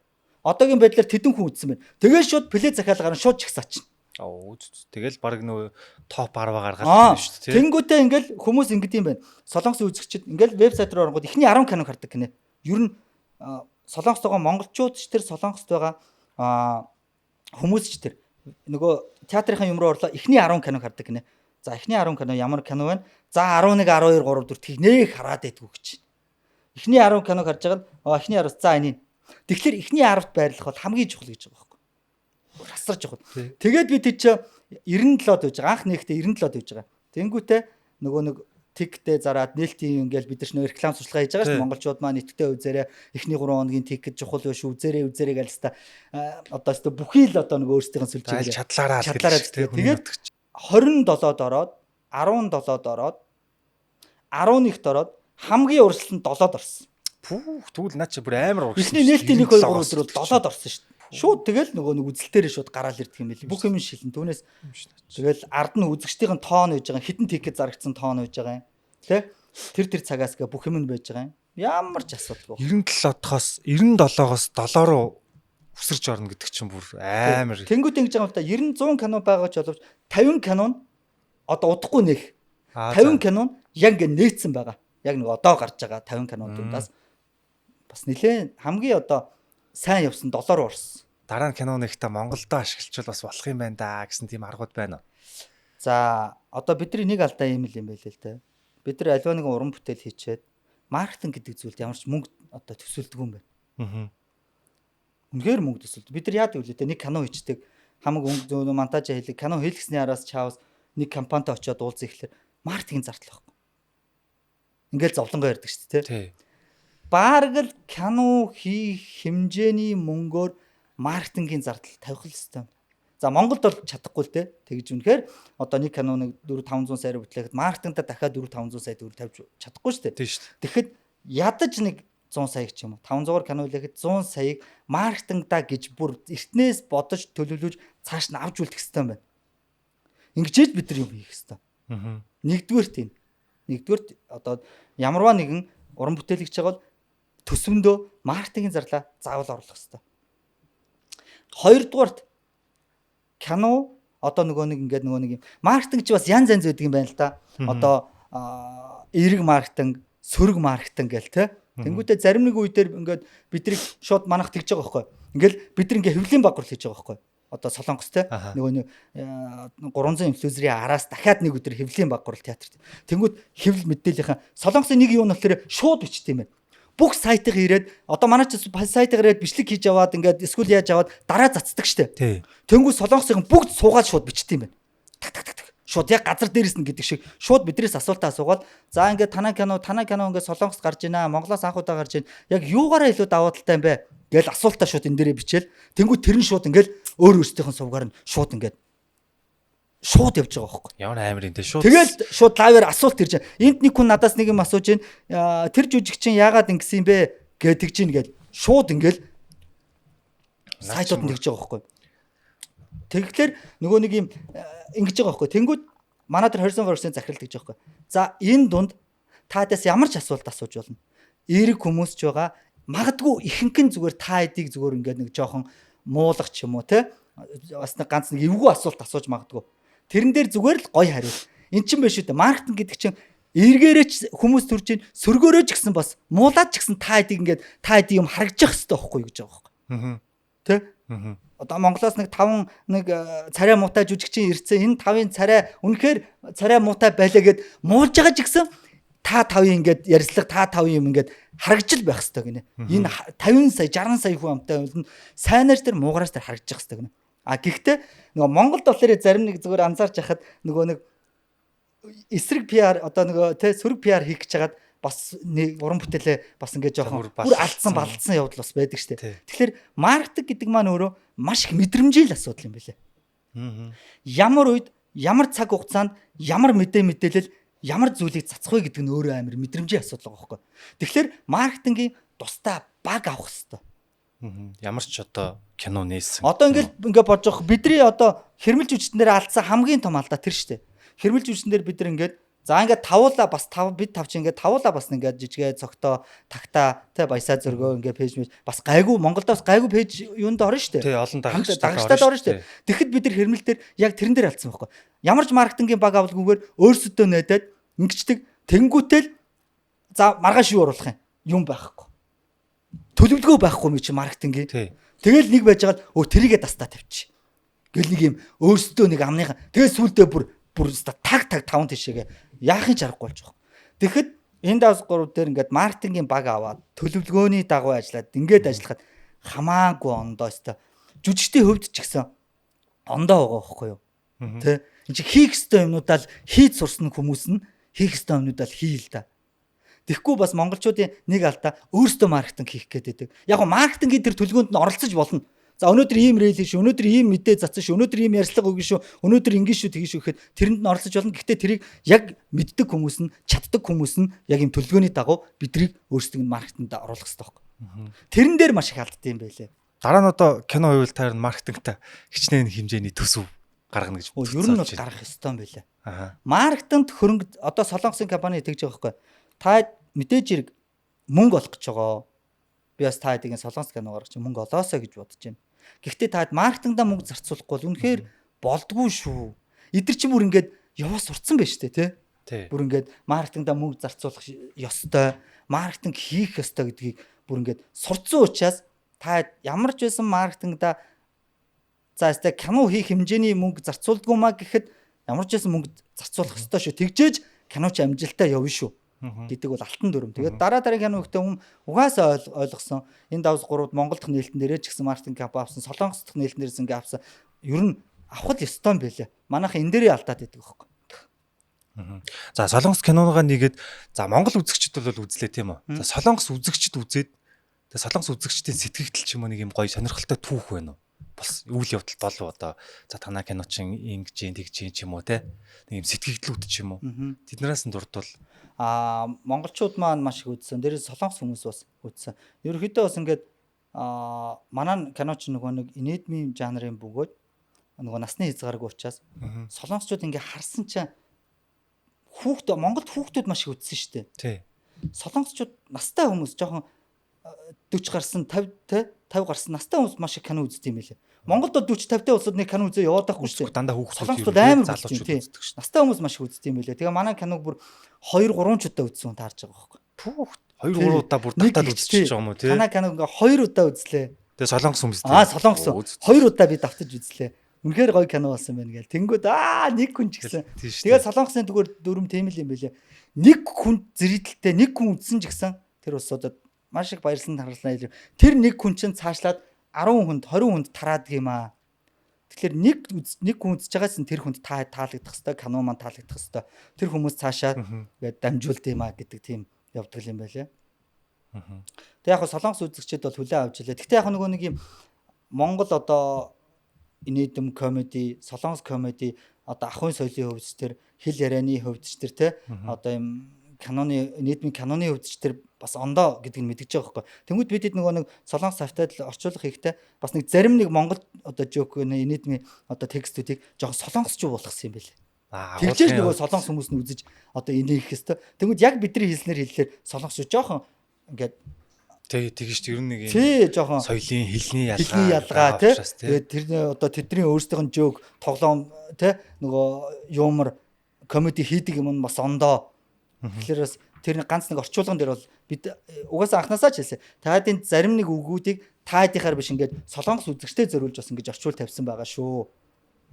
Одоогийн байдлаар тэдэн хүн үзсэн байна. Тэгээд шууд плей захиалгаар нь шууд чагсаачна. Тэгэл баг нөө топ 10 гаргаад байна шүү дээ. Тэнгүүтээ ингээл хүмүүс ингэдэм байна. Солонгосын үзэгчид ингээл вебсайт руу оронгууд эхний 10 киног хардаг гинэ. Ер нь Солонгост байгаа монголчууд ч тэр Солонгост байгаа хүмүүс ч тэр нөгөө театрын юм руу орлоо эхний 10 киног хардаг гинэ. За эхний 10 кино ямар кино вэ? За 11, 12, 3, 4 тийг нэг хараад байдгүй гэж. Эхний 10 киног харж байгаа нь эхний 10 за энийг. Тэгэхээр эхний 10-т байрлах бол хамгийн чухал гэж байгаа байхгүй. Хасарч явах. Тэгээд бид тийч 97-д байж байгаа. Анх нэгтээ 97-д байж байгаа. Тэнгүүтээ нөгөө нэг тиктэй зараад нээлтийн ингээл бид нар реклам сурчлага хийж байгаа шүү дээ. Монголчууд маань итгэвтэй үзээрээ эхний 3 хоногийн тикет чухал биш үзээрээ гэлс та одоо өстө бүхий л одоо нөгөө өөрсдийнх нь сүлжээ чадлаараа тэгээд 27-д ороод 17-д ороод 11-д ороод хамгийн урьдчилан 7-д орсон. Тэгвэл наа чи бүр амар урьдчилан. Эхний нээлтийн 1 2 3 өдрөд 7-д орсон шүү дээ. Шууд тэгэл нөгөө нэг үзэлтээр шууд гараал ирдэг юм байли. Бүх юм шилэн. Түүнээс тэгэл ард нь үзэгчдийн тоон байж байгаа, хитэн тикет зарагдсан тоон байж байгаа юм. Тэ? Тэр цагаас гэ бүх юм нь байж байгаа юм. Ямар ч асуудалгүй. 97-оос 97-оос 7 руу өсөрж орно гэдэг чинь бүр амар. Тэнгүүд ингэж байгаа юм л да 90 100 кино байгаа ч боловч 50 кино нь одоо удахгүй нэх. 50 кино нь яг ингэ нээсэн байгаа. Яг нэг одоо гарч байгаа 50 кинонуудаас бас нэлээ хамгийн одоо сайн явсан 7 руу орсон. Дараа нь кино нэгтээ Монголдо ашиглачвал бас болох юм байна да гэсэн тийм аргууд байна уу? За одоо бидний нэг алдаа юм л байлээ л дээ. Бид нар аливаа нэгэн уран бүтээл хийчихэд маркетинг гэдэг зүйлд ямар ч мөнгө одоо төсөөлдөг юм байна. Үнэхээр мөнгө төсөөлдөг. Бид нар яадаг вэ те нэг кино хийчдэг хамаг өнгө монтаж хийлэг кино хийлгэсний араас чаавс нэг компанитай очиод уулзах ихлээр маркетинг зардал байхгүй. Ингээл зовлонгоо ярьдаг шүү дээ те. Бараг л кино хийх хэмжээний мөнгөөр маркетингийн зардал тавих л ёстой. За Монголд бол чадахгүй л дээ. Тэгж үнэхээр одоо нэг киноныг 4-500 сая бүтлэхэд маркетингта дахиад 4-500 сая төгрөг тавьж чадахгүй шүү дээ. Тийм шүү дээ. Тэгэхэд ядаж нэг 100 сая ч юм уу 500-аар кино хийлгэхэд 100 саяыг маркетингта гэж бүр эртнээс бодож төлөвлөж цааш нь авч үлдэх ёстой юм байна. Ингэж бид нар юм хийх ёстой. Нэгдүгээр тийм. Нэгдүгээр одоо ямарваа нэгэн уран бүтээл хийж байгаа бол төсвөндөө маркетингийн зарлаа заавал оруулах ёстой. Хоёрдугаарт кино одоо нөгөө нэг юм маркетинг чи бас янз янз байдаг юм байна л да. Одоо эерэг маркетинг, сөрөг маркетинг гэл те. Тэнгүүтээ зарим нэг үе дээр ингээд бидрийг шууд манах тэгж байгаа байхгүй. Ингээл бид нар ингээ хэвлэлийн багвар хийж байгаа байхгүй. Одоо Солонгос те нөгөө нэг 300 инфлюенсерийн араас дахиад нэг өдөр хэвлэлийн багвар театрт. Тэнгүүд хэвлэл мэдээллийнхэн Солонгосын нэг юм нь болохоор шууд бичт юм байна. Бүх сайтыг ирээд одоо манай ч сайтыг ирээд бичлэг хийж аваад ингээд эсвэл яаж аваад дараа цацдаг штэ. Тэнгүү солонгосын бүгд суугаад шууд бичдэг юм байна. Шууд яг газар дээрээс нь гэдэг шиг шууд биднээс асуултаа асуугаад за ингээд танаа кино ингээд Солонгос гарч байна, Монголоос анх удаа гарч байна. Яг юугаараа илүү даваа талтай юм бэ? Гээл асуултаа шууд энэ дээрээ бичээл. Тэнгүү тэр нь шууд ингээд өөр өөрсдийнх нь сувгаар нь шууд ингээд шууд явж байгаа байхгүй. Ямар амар юм те шууд. Тэгэл шууд лайваар асуулт ирж байна. Энд нэг хүн надаас нэг юм асууж байна. Тэр жүжигчин яагаад ингэсэн юм бэ гэдэг чинь гээл шууд ингээд сайтууд нэгж байгаа байхгүй. Тэгэхээр нөгөө нэг юм ингэж байгаа байхгүй. Тэнгүүд манай тэр Harrison Ford-ын захирал гэж байгаа байхгүй. За энэ дунд таадаас ямар ч асуулт асууж болно. Эерэг хүмүүс ч байгаа. Магадгүй ихэнх нь зүгээр та хэдийг зүгээр ингээд нэг жоохон муулах ч юм уу те. Бас нэг ганц нэг эвгүй асуулт асууж магадгүй. Тэрэн дээр зүгээр л гоё хариулт. Эн чинь биш үү? Маркетинг гэдэг чинь эргээрээ ч хүмүүс төрж ийн сөргөөрөө ч гэсэн бас муулаад ч гэсэн та хэдийг ингээд та хэдийг юм харагдчих хэвээр байхгүй гэж байгаа байхгүй. Аа. Тэ? Аа. Одоо Монголоос нэг 5 нэг царай муутай жүжигчин ирсэн. Энэ 5-ын царай үнэхээр царай муутай байлаа гэд муулж байгаа ч гэсэн та 5-ын ингээд ярьслах та 5-ын юм ингээд харагдж байх хэвээр гинэ. Энэ 50 сая 60 сая хүн амтай болно. Сайнаар тэр муугараас тэр харагдчих хэвээр гинэ. А гэхдээ нөгөө Монголд болохоор зарим нэг зүгээр анзаарч яхад нөгөө нэг эсрэг PR одоо нөгөө тэ сөрөг PR хийх гэж хагаад бас нэг уран бүтээлээ бас ингээд жоохон бүр алдсан балдсан явдал бас байдаг штэ. Тэгэхээр маркетинг гэдэг маань өөрөө маш их мэдрэмжийн асуудал юм байлээ. Ямар үед ямар цаг хугацаанд ямар мэдээлэл ямар зүйлийг цацх вэ гэдэг нь өөрөө амар мэдрэмжийн асуудал байгаа байхгүй. Тэгэхээр маркетингийн тусдаа баг авах хэрэгтэй. Ямар ч одоо кино нээсэн. Одоо ингээд бодож байгаа бидний одоо хэрмэлж үжтнээр алдсан хамгийн том алдаа тэр штэ. Хэрмэлж үжтнээр бид нар ингээд за ингээд тавуулаа бас бид тав чи ингээд тавуулаа бас ингээд жижигэ цогтоо тагта тэ баясаа зөргөө ингээд пэйж бас гайгүй Монголдоос гайгүй пэйж юунд орно штэ. Тий олон дагагчдад орно штэ. Тэгэхэд бид нар хэрмэлтээр яг тэрэн дээр алдсан байхгүй. Ямар ч маркетингийн баг авалгүйгээр өөрсөдөө найдаад ингэчдэг тэнгүүтэл за маргааш юу оруулах юм байхгүй. Төлөвлөгөө байхгүй юм чи маркетингийн. Тэгэл нэг байжгаад тэрийгээ дастаа тавьчих. Гэл нэг юм өөрсдөө нэг амныхаа тэгээ сүулдэ бүр таг 5 тишээгээ яахын ч аргагүй болж байгаа. Тэгэхэд энэ давс 3 дээр ингээд маркетингийн баг аваад төлөвлөгөөний дагуу ажиллаад ингээд ажиллахад хамаагүй ондоо өстой. Жүжигчдийн хувьд ч гэсэн ондоо байгаа байхгүй юу? Тэ энэ чи хийх ёстой юмнуудаа л хийж сурсан хүмүүс нь хийх ёстой юмнуудаа л хий л да. Тэгэхгүй бас монголчуудын нэг алдаа өөрсдөө маркетинг хийх гэдэг. Яг нь маркетингийн тэр төлөвлөгөөнд нь оролцож болно. За өнөөдөр ийм рейл шүү, өнөөдөр ийм мэдээ цацсан шүү, өнөөдөр ийм ярьцлага өгнө шүү, өнөөдөр ингэж шүү тэгэж шүү гэхэд тэрэнд нь оролцож болно. Гэхдээ тэрийг яг мэддэг хүмүүс нь, чаддаг хүмүүс нь яг ийм төлөвлөгөөний дагуу бидрийг өөрсдөө маркетингд оруулах хэрэгтэй байхгүй. Тэрэн дээр маш их алддаг юм байлээ. Дараа нь одоо кино хувьд таар маркетингта хичнээн хэмжээний төсөв гаргана гэж бодсон. Ер нь бол гарах ёстой юм байлээ. Маркетингт хөрөнгө одоо Солонгосын компани тэгж байгаа байхгүй. Та мэдээж хэрэг мөнгө олох гэж байгаа. Би бас та хэдийн Солонгос кино гаргаж мөнгө олоосоо гэж бодож байна. Гэхдээ та маркетингда мөнгө зарцуулахгүй бол үнэхээр болдгүй шүү. Эдгэр чи бүр ингээд яваа сурцсан байж тээ тий. Бүр ингээд маркетингда мөнгө зарцуулах ёстой, маркетинг хийх ёстой гэдгийг бүр ингээд сурцсан учраас та ямар ч байсан маркетингда за өстой кино хийх хэмжээний мөнгө зарцуулдгүй маа гэхэд ямар ч байсан мөнгө зарцуулах ёстой шүү. Тэгжээж киноч амжилттай явна шүү. Гэдэг бол алтан дүрм. Тэгээд дараагийн кино ихтэй хүн угаасаа ойлгосон. Энэ давс 3-д Монгол дахь нээлтэн дээрээ ч гэсэн маркетинг компани авсан, Солонгос дахь нээлтэн дээрээс ингээ авсан. Ер нь авах л ёстой юм байлээ. Манайхан энэ дээрээ алдаад байдаг байхгүй. За Солонгос киноныгаа нэгээд за Монгол үзэгчд бол үзлээ тийм үү. За Солонгос үзэгчд үзээд тэгээ Солонгос үзэгчдийн сэтгэгдэл ч юм уу нэг юм гоё сонирхолтой түүх байна уу? Бас үйл явдал болов одоо за танаа кино чин ингэж тэгж ч юм уу те нэг юм сэтгэгдлүүд ч юм уу тэднээс нь дурдвал монголчууд маань маш их үзсэн. Дээрээс Солонгос хүмүүс бас үзсэн. Ерөнхийдөө бас ингээд манай киноч нөгөө нэг инедми жанрын бөгөөд нөгөө насны хязгааргүй учраас солонгосчууд ингээ харсан чинь Монголд хүүхдүүд маш их үзсэн шүү дээ. Тий. Солонгосчууд настай хүмүүс жоохон 40 гарсан 50 гарсан настай хүмүүс маш их кино үздэг юм байлээ. Монголд бол 40 50-тай улсууд нэг кино үзээ яваад байхгүй шүү дээ. Дандаа хүүхдүүд солонгосчууд амар залуучууд үздэг шүү. Настай хүмүүс маш их үздэг юм байлээ. Тэгээ манай киног бүр 2 3 ч удаа үзсэн хүн таарж байгаа байхгүй. 2 3 удаа бүр татаад үзчихэж байгаа юм уу тий. Манай киног ингээ 2 удаа үзлээ. Тэгээ солонгос хүмүүс солонгос 2 удаа би давтаж үзлээ. Үнэхээр гоё кино болсон байна гээл. Тэнгүүд нэг хүн ч гэсэн. Тэгээ солонгосын дүрм тийм л юм байлээ. Нэг хүн зэрэгдэлтэй нэг хүн үзсэн ч гэсэн тэр улсуудад маш их баярлсан тархалнаа. Тэр нэг хүн чинь цаашлаад 10 хүнд 20 хүнд тараад юм аа. Тэгэхээр нэг хүн үзэж байгаас нь тэр хүнд таалагдах хэвээр, кино маань таалагдах хэвээр. Тэр хүмүүс цаашаа ингээд дамжуулд юм а гэдэг тийм явдаг юм байлаа. Тэг яг солонгос үзэгчид бол хүлээн авч илээ. Гэхдээ яг нөгөө нэг юм Монгол одоо инээдэм комеди, солонгос комеди, одоо ахуйн соёлын хөвчтөр, хэл ярианы хөвчтөр те одоо юм нийтмийн киноны хөвчтөр бас ондоо гэдгийг нь мэдгэж байгаа байхгүй. Тэнгүүд бидэд нөгөө нэг солонгос автад орчуулах хийхдээ бас нэг зарим нэг Монгол одоо жок нийтмийн одоо текстүүдийг жоохон солонгосчуу болгосон юм байлээ. Тэгжээж нөгөө солонгос хүмүүс нь үзэж одоо инээх хэвээр. Тэнгүүд яг бидний хэлснээр солонгосчуу жоохон ингээд тэгэж ер нь нэг жоохон соёлын хэлний ялгаа тий. Тэгээд тэр одоо тэдний өөрсдийнх нь жок тоглоом тий нөгөө юмар комеди хийдэг юм бас ондоо. Тэгэхээр бас тэр ганц нэг орчуулган дээр бол бид угаасаа анханасаа ч хэлсэн. Таадын зарим нэг үгүүдийг таадынхаар биш ингээд солонгос үзэгчтэй зориулж бас ингэж орчуул тавьсан байгаа шүү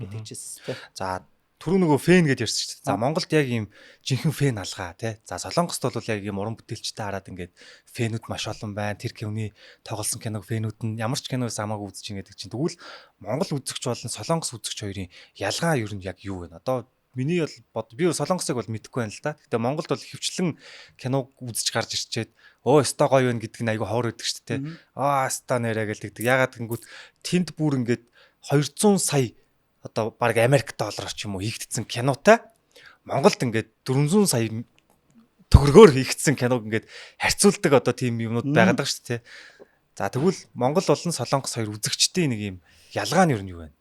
гэдэг чийсэн тий. За түрүү нөгөө фэн гэдээ ярьсан шүү дээ. За Монголд яг ийм жинхэнэ фэн алгаа тий. За Солонгост бол яг ийм уран бүтээлчтэй хараад ингээд фэнүүд маш олон байна. Тэр киноны тоглосон киног фэнүүд нь ямар ч киноос хамаагүй үзэж ин гэдэг чинь. Тэгвэл Монгол үзэгч болон Солонгос үзэгч хоёрын ялгаа ер нь яг юу вэ? Одоо миний бол би Солонгосыг бол мэдэхгүй байна л да. Гэтэ Монголд бол хөвчлэн киног үзэж гарч ирчээд өстой гоё байна гэдэг нь айгүй хоор өгдөг шүү дээ. Өстой нэрэ гэлдэг. Ягаад гэнгүүт тэнд бүр ингээд 200 сая одоо баг Америк доллараар ч юм уу хийгдсэн кинотай Монголд ингээд 400 сая төгрөгөөр хийгдсэн киног ингээд харьцуулдаг одоо тийм юмнууд байгаад байгаа шүү дээ. За тэгвэл Монгол болон Солонгос хоёр үзэгчдийн нэг юм ялгаа нь юу вэ?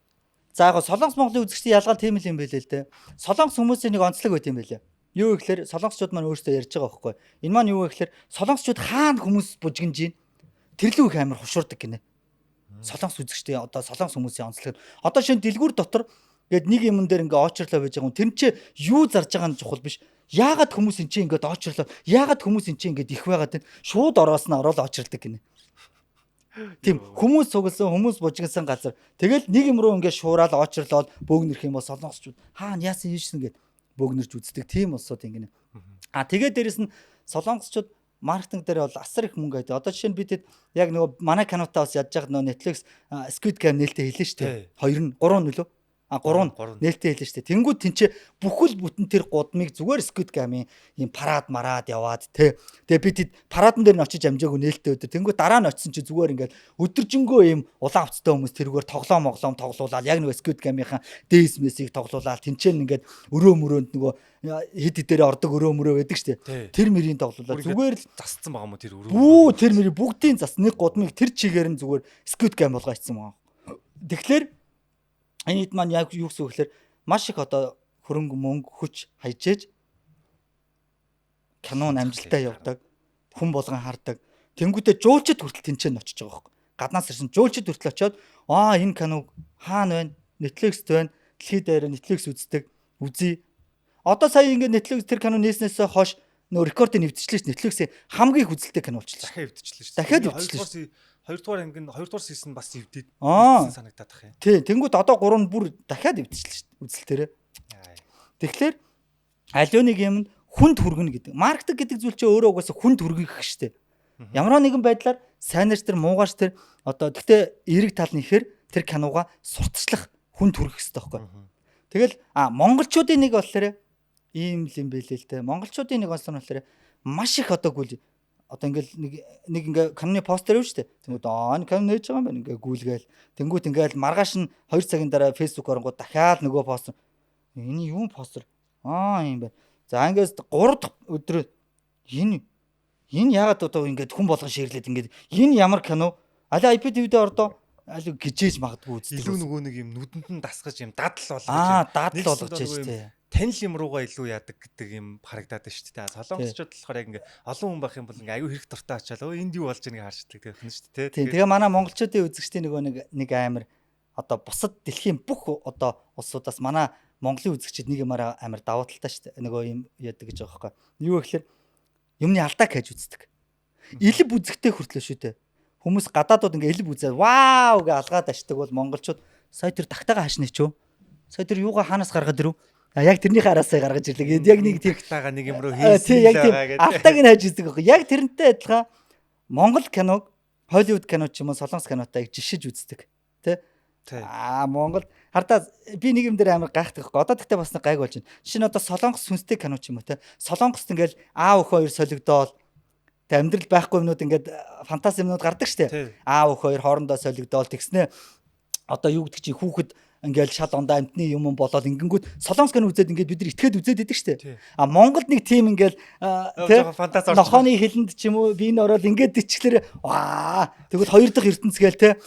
За яг Солонгос Монголын үзэгчдийн ялгаа тийм л юм байлээ л дээ. Солонгос хүмүүсийн нэг онцлог байт юм байлээ. Юу гэхээр солонгосчууд маань өөрсдөө ярьж байгаа байхгүй. Энэ маань юу вэ гэхээр солонгосчууд хаана хүмүүс бужигнж ийн тэр л үг амар хушуурдаг гинэ. Солонгос үзэгчтэй одоо солонгос хүмүүсийн онцлог. Одоо шинэ дэлгүүр дотор гээд нэг юм дээр ингээ очрлоо байж байгаа юм. Тэр нь чи юу зарж байгаа нь чухал биш. Яагаад хүмүүс эн чинь ингээд очрлоо? Яагаад хүмүүс эн чинь ингээд их байгаад байна? Шууд ороосноо ороод очролдог гинэ. Тийм хүмүүс цугласан, хүмүүс бужигнсан газар. Тэгэл нэг юм руу ингээд шуураад очрлоод бөөгнөрх юм бол солонгосчууд хаана яасан ийшсэн гэд бөөгнөрж үздэг. Тийм улсууд ингэнэ. Тэгээд дээрэс нь солонгосчууд маркетинг дээр бол асар их мөнгө байдаг. Одоо жишээ нь бид яг нөгөө манай кинотаа бас ядж байгаа нөгөө Netflix Squid Game нээлттэй хэлнэ шүү дээ. 2 нь 3 нь лөө. 3 нээлттэй хэлнэ шүү дээ. Тэнгүүд тэнцээ бүхэл бүтэн тэр гудмыг зүгээр Squid Game-ийн юм парад мараад яваад тэ. Тэгээ бид парадн дээр нь очиж амжаагүй нээлттэй өдөр. Тэнгүүд дараа нь очисон чи зүгээр ингээд өдөржингөө юм улаан авцтай хүмүүс тэрүүгээр тоглоом тоглуулаад яг нөгөө Squid Game-ийн дээс месийг тоглуулаад тэнцээ ингээд өрөө мөрөөнд нөгөө хид дээр ордог өрөө мөрөө байдаг шүү дээ. Тэр мөрийн тоглуулаад зүгээр л засцсан байгаа юм уу тэр өрөө. Бүү тэр мөрийн бүгдийн зас нэг гудмыг тэр чигээр нь зүгээр Squid Game болгоо хийсэн байгаа. Тэгэхээр энэ хэд маань яг юу гэсэн үг гэхээр маш их одоо хөрөнгө мөнгө хүч хайжээж кинон амжилттай явдаг. Хүн болгон хардаг. Тэнгүүтээ жуулчд хүртэл тэнцэн очиж байгаа байхгүй. Гаднаас ирсэн жуулчд хүртэл очиод энэ киног хаана байна? Netflix-т байна. Дэлхийд дээр Netflix үздэг. Үзье. Одоо сая ингээд Netflix тэр кино нээснээс хойш нөө рекордыг нэвтчихлээ ш. Netflix-ийн хамгийн их үзэлтэй кино болчихлоо. Дахиад эвдчихлээ ш. Хоёрдугаар анги 2 дугаар сизон бас эвдээд санагдаад тах юм. Тий, тэнгууд одоо 3 бүр дахиад эвдчихлээ ш. Үзэлтээрээ. Тэгэхээр аливаа нэг юм хүнд хүргэнэ гэдэг. Маркетинг гэдэг зүйл чинь өөрөө угаасаа хүнд хүргэх штэ. Ямар нэгэн байдлаар сайнарч тэр муугаарч тэр одоо гэхдээ эерэг тал нь ихээр тэр кинога сурталчлах хүнд хүргэх хэрэгтэй байхгүй. Тэгэл монголчуудын нэг болохоор ийм л юм байлээ л те. Монголчуудын нэг онцлог нь болохоор маш их одоо гүйл одоо ингээл нэг ингээ киноны постэр өгч штэ. Тэнгүүд энэ кино нээж байгаа юм байна ингээ гүйлгээл. Тэнгүүд ингээл маргааш нь 2 цагийн дараа фэйсбүүк оронгууд дахиад нөгөө постэр. Энэ юу постэр? Юм байна. За ингээс 3 дахь өдөр энэ яагаад одоо ингээд хүн болгон ширлээд ингээд энэ ямар кино? Али IPTV дээр ордоо аль гижээж магадгүй үздэг. Илүү нөгөө нэг юм нүдэнд нь дасгаж юм дадал болгож дадал болгож штэ. Танил юм руугаа илүү яадаг гэдэг юм харагдаад байна шүү дээ. Солонгосчууд болохоор яг ингээ олон хүн байх юм бол ингээ аюу хэрэг дуртай очиад энд юу болж байгааг харшдаг гэх юм шүү дээ. Тэгээ манай монголчуудын үзэгчдийн нөгөө нэг амар одоо бусад дэлхийн бүх одоо улсуудаас манай Монголын үзэгчид нэг юмараа амар давуу талтай шүү дээ. Нөгөө юм яадаг гэж байгаа байхгүй. Юу гэхээр юмны алдааг хайж үздэг. Илб үзэгтэй хүртлээ шүү дээ. Хүмүүс гадаадууд ингээ илб үзээд вау гэж алгаад ашдаг бол монголчууд сая тэр тагтаага хаашны ч юу? Сая тэр юугаа хаанаас гаргаад ирв? Яг тэрнийхээ араасаа гаргаж ирлээ. Яг нэг тэр тагтаага нэг юм руу хийсэн байгаа гэдэг. Алтааг нь хайж үздэг байхгүй. Яг тэрнтэй адилхан Монгол киног Холливуд кино ч юм уу Солонгос кинотой жишиж үздэг. Тэ? Монгол Хардаа би нэг юм дээр амар гайхдаг байхгүй. Одоо тэгтээ бас нэг гайг болж байна. Жишээ нь одоо Солонгос сүнстэй кино ч юм уу те. Солонгост ингээл аав өх хоёр солигдоод тэг амьдрал байхгүй юмнууд ингээд фантази юмнууд гардаг штэ. Аав өх хоёр хоорондоо солигдоод тэгснэ одоо юу гэдэг чи хүүхэд ингээл шал ондоо амтны юм болоод ингэнгүүт Солонгос кино үзээд ингээд бид нар итгээд үзээд идэг штэ. А Монголд нэг тим ингээл фантази орж нохооны хэлэнд ч юм уу би энэ ороод ингээд ичглэр тэгвэл хоёр дахь ертөнц гээл те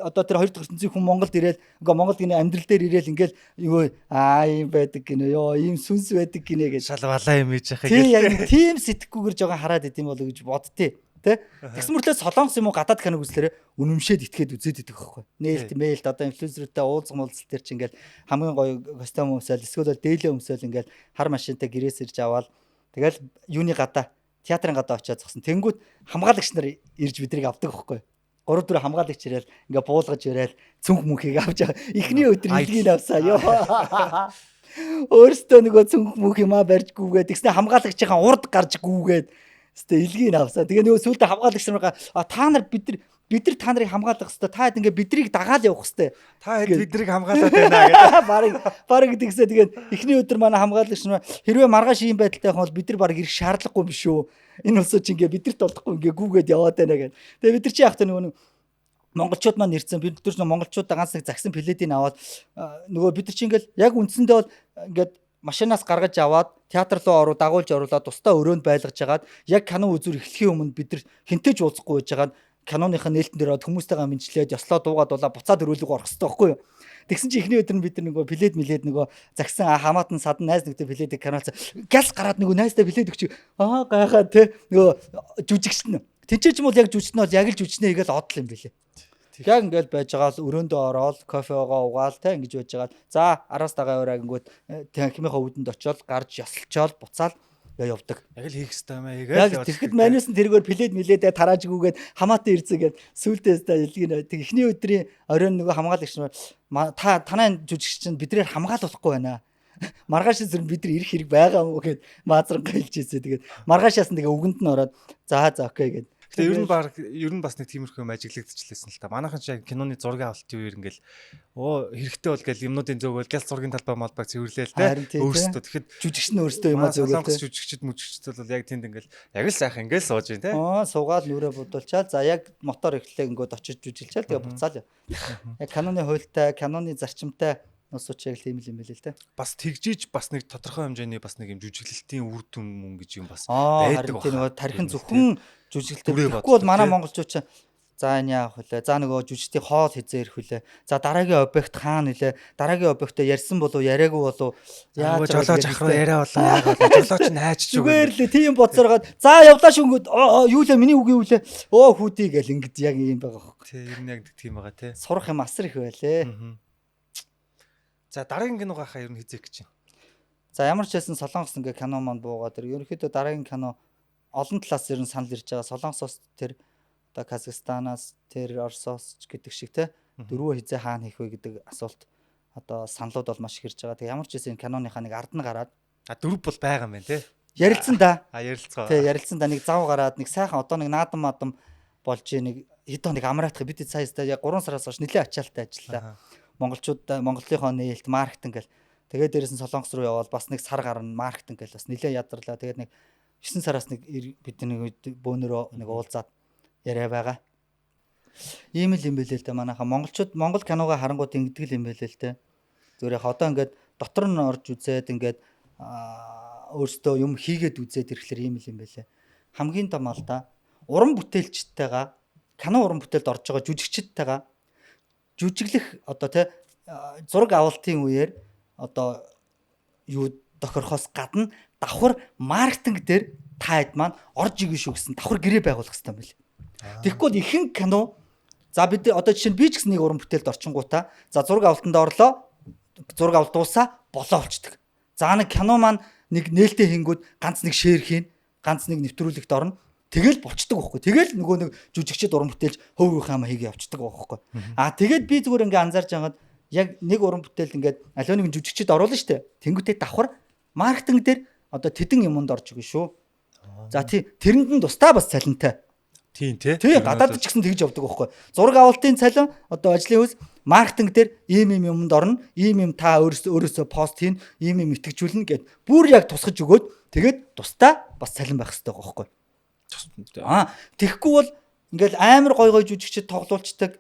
одоо тэр хоёр дахь ертөнцийн хүн Монголд ирээд ингээ Монголд гинэ амьдрал дээр ирээл ингээл юу ийм байдаг гинэ ёо ийм сүнс байдаг гинэ гэж шал балаа юм ээж яхаа тийм яг тийм сэтгэхгүйгээр жоо хараад идэм болоо гэж бодтыг. Тэгсэн мөрлөө Солонгос юм уу гадаад киног үзлээрээ үнэмшээд итгээд үзээд идэх байхгүй. Нээлт мэйлт одоо инфлюенсертэй уулзах муулзал төр чи ингээл хамгийн гоё костюм өмсөөл эсвэл дээлээ өмсөөл ингээл хар машинтай гэрээс ирж аваад тэгэл юуны гадаа театрын гадаа очиад зогсон. Тэнгүүд хамгаалагч нар ирж бидрийг авдаг байхгүй. 3-4 хамгаалагч ирээл ингээ буулгаж ирээл цүнх мөнхийг авч эхний өдөр илгийг авсаа ёо. Өөртөө нөгөө цүнх мөнх юмаа барьж гүүгээд тэгснэ хамгаалагчийн урд гарч гүүгээд өстой илгийг авсаа. Тэгээ нөгөө сүултээ хамгаалагч нараа та нар бид нар та нарыг хамгаалах хэвээр та хэд ингээ бидрийг дагаад явах хэвээр. Та хэд бидрийг хамгаалаад байна гэдэг. Бараг тэгсээ тэгээд эхний өдөр манай хамгаалагч нар хэрвээ маргааш ийм байдалтай байх бол бид нар бараг ирэх шаардлагагүй юм шүү. Энэ улсууч ингээ бидэрт болдохгүй ингээ гүүгээд яваад байна гэдэг. Тэгээ бид нар чи яах вэ нөгөө монголчууд маань ирсэн бид нар монголчуудаа ганц нэг загсан пледийг аваад нөгөө бид нар чи ингээл яг үндсэндээ бол ингээд машинаас гаргаж аваад театр руу дагуулж оруулаад тусдаа өрөөнд байлгаж хагаад яг кино үзүр эхлэхийн өмнө бид нар хинтэж уулзахгүй байж хагаад киноныхаа нээлтэн дээр хүмүүстэйгээ мэнчлээд ёслоо дуугаад дулаа буцаад өрөөлөг орох хэрэгтэй байхгүй юу. Тэгсэн чи эхний өдөр нь бид нар нөгөө плед мэлээд нөгөө загсан хамаатан садан найз нэгтэй пледийг каналцаа гяс гараад нөгөө найзтай плед өгч гайхаа те нөгөө жүжигчнэ. Тэнцээч юм бол яг жүжигчнээ бол яг л жүжигчнээ хийгээл одл юм билээ. Яг ингээл байж байгаа л өрөөндөө ороод кофеогоо угаал те ингэж байж байгаа. За араас дагаа өрөө гингүүд хэмийнхаа үүдэнд очиод гарч ясалчаал буцаал явдаг. Яг л хийх ёстой юм аа. Яг тэгэхэд манайс нь тэргээр плед мэлээдээ тараажгүйгээд хамаатай ирцээгээд сүултээстэй илгийн тэг эхний өдрийн оройн нөгөө хамгаалагч та танай жүжигч чинь биднээр хамгаалуулахгүй байна. Маргааш зэрэг бид нар ирэх хэрэг байгаа юм уу гэд маазрангаа хэлж ийсэ. Тэгээд маргаашаас нь тэгээ үгэнд нь ороод за окей гэд. Тэгээ ер нь бас нэг тиймэрхүү юм ажиглагдчихлээсэн л та. Манайхан ч яг киноны зургийн авалтын үеэр ингээл хэрэгтэй бол гэл юмнуудын зөөгөл гял зургийн талбай малбайг цэвэрлээл те. Өөрсдөө тэгэхэд жүжигч нь өөрсдөө юм зөөгөл те. Солонгос жүжигчд мүжигчд бол яг тэнд ингээл яг л сайхан ингээл сууж байна те. Суугаад нүрээ будуулчаад за яг мотор эхлэх ингээд очиж жүжилчаал тэгээ буцаал. Яг киноны хуйлтай, киноны зарчимтай нусууч яг тийм юм байл л те. Бас тэгжиж бас нэг тодорхой хэмжээний бас нэг юм жүжиглэлтийн үр дүн мөн гэж юм бас байдаг байна. Тийм нөгөө тархин зөвхөн жүжиглэлтэй. Тэгэхгүй бол манай монголчууд ч за энэ яах вүлээ. За нөгөө жүжигчдийн хоол хизээ ирэх вүлээ. За дараагийн объект хаана нэлээ. Дараагийн объектоо ярьсан болов яриагүй болов. Яаж жолооч ахруу яриа болоо яг болоо. Жолооч нь хайч шүү. Зүгээр л тийм бодсороод за явлаа шүнгүүд юу лээ миний үгүй юу лээ. Хүүдий гэл ингэж яг юм байгаа хөөхгүй. Тийм ер нь яг тийм байгаа те. Сурах юм асар их байлээ. За дараагийн кино гахаа ер нь хизээх гэж байна. За ямар ч байсан Солонгос ингээ кино маань буугаад тэр ерөнхийдөө дараагийн кино олон талаас ер нь санал ирж байгаа. Солонгосоос тэр одоо Казахстанаас тэр Оросоос гэдэг шиг те дөрвөө хизээ хаана хийх вэ гэдэг асуулт одоо саналууд бол маш их ирж байгаа. Тэг ямар ч байсан киноныхаа нэг ард нь гараад дөрв бол байгаа юм байна те. Ярилцсан да. Ярилцгаа. Тэг ярилцсан да нэг зав гараад нэг сайхан одоо нэг наадам мадам болж нэг хэд хоног амраатах бид саястай яг 3 сараас хойш нэлээд ачаалттай ажиллаа. Монголчуудаа Монголынхоо нээлт маркетинг гэл тэгээд дээрээс нь Солонгос руу явбал бас нэг сар гарна маркетинг гэл бас нэлээд ядарлаа. Тэгээд нэг 9 сараас нэг бид нэг бөөнөрөө нэг уулзаад яриа байгаа. Ийм л юм байлээ л дээ манайхаа монголчууд Монгол киногоо харангууд ингэдэг л юм байлээ л дээ. Зүгээр яг одоо ингээд дотор нь орж үзээд ингээд өөртөө юм хийгээд үзээд ирэхлээр ийм л юм байлээ. Хамгийн том алдаа уран бүтээлчтэйгээ кино уран бүтээлд орж байгаа жүжигчдтэйгээ жүжиглэх одоо те зураг авалтын үеэр одоо юу тохирохоос гадна давхар маркетинг дээр та хэд маань орж игээ шүү гэсэн давхар гэрээ байгуулах хэрэгтэй юм байна. Тэгэхгүй бол ихэнх кино за бид одоо жишээ нь би ч гэсэн нэг уран бүтээлд орчингуудаа за зураг авалтанд орлоо зураг авалт дуусаа болоо болчдөг. За нэг кино маань нэг нээлттэй хийнгүүд ганц нэг шеэр хийн ганц нэг нэвтрүүлэгт орно. Тэгэл болчдөг байхгүй. Тэгэл нөгөө нэг жүжигчд уран бүтээлж хөвгөх юм хийгээ явцдаг байхгүй. Тэгээд би зүгээр ингээ анзаарч байгаад яг нэг уран бүтээл ингээд аливаа нэгэн жүжигчд оруулна штэ. Тэнгүүтээ давхар маркетинг дээр одоо тэдэн юмд орж игээ шүү. За тэрэнд нь тусдаа бас цалинтай. Тийм тий. Гадаад ч гэсэн тэгж явдаг байхгүй. Зураг авалтын цалин одоо ажлын хөөс маркетинг дээр ийм юмд орно, ийм та өөрөөсөө пост хийн, ийм итгэжүүлнэ гэд бүр яг тусгаж өгөөд тэгээд тусдаа бас цалин байх хэрэгтэй байгаа байхгүй. Тэгэхгүй бол ингээл амар гой жүжигчд тоглуулцдаг,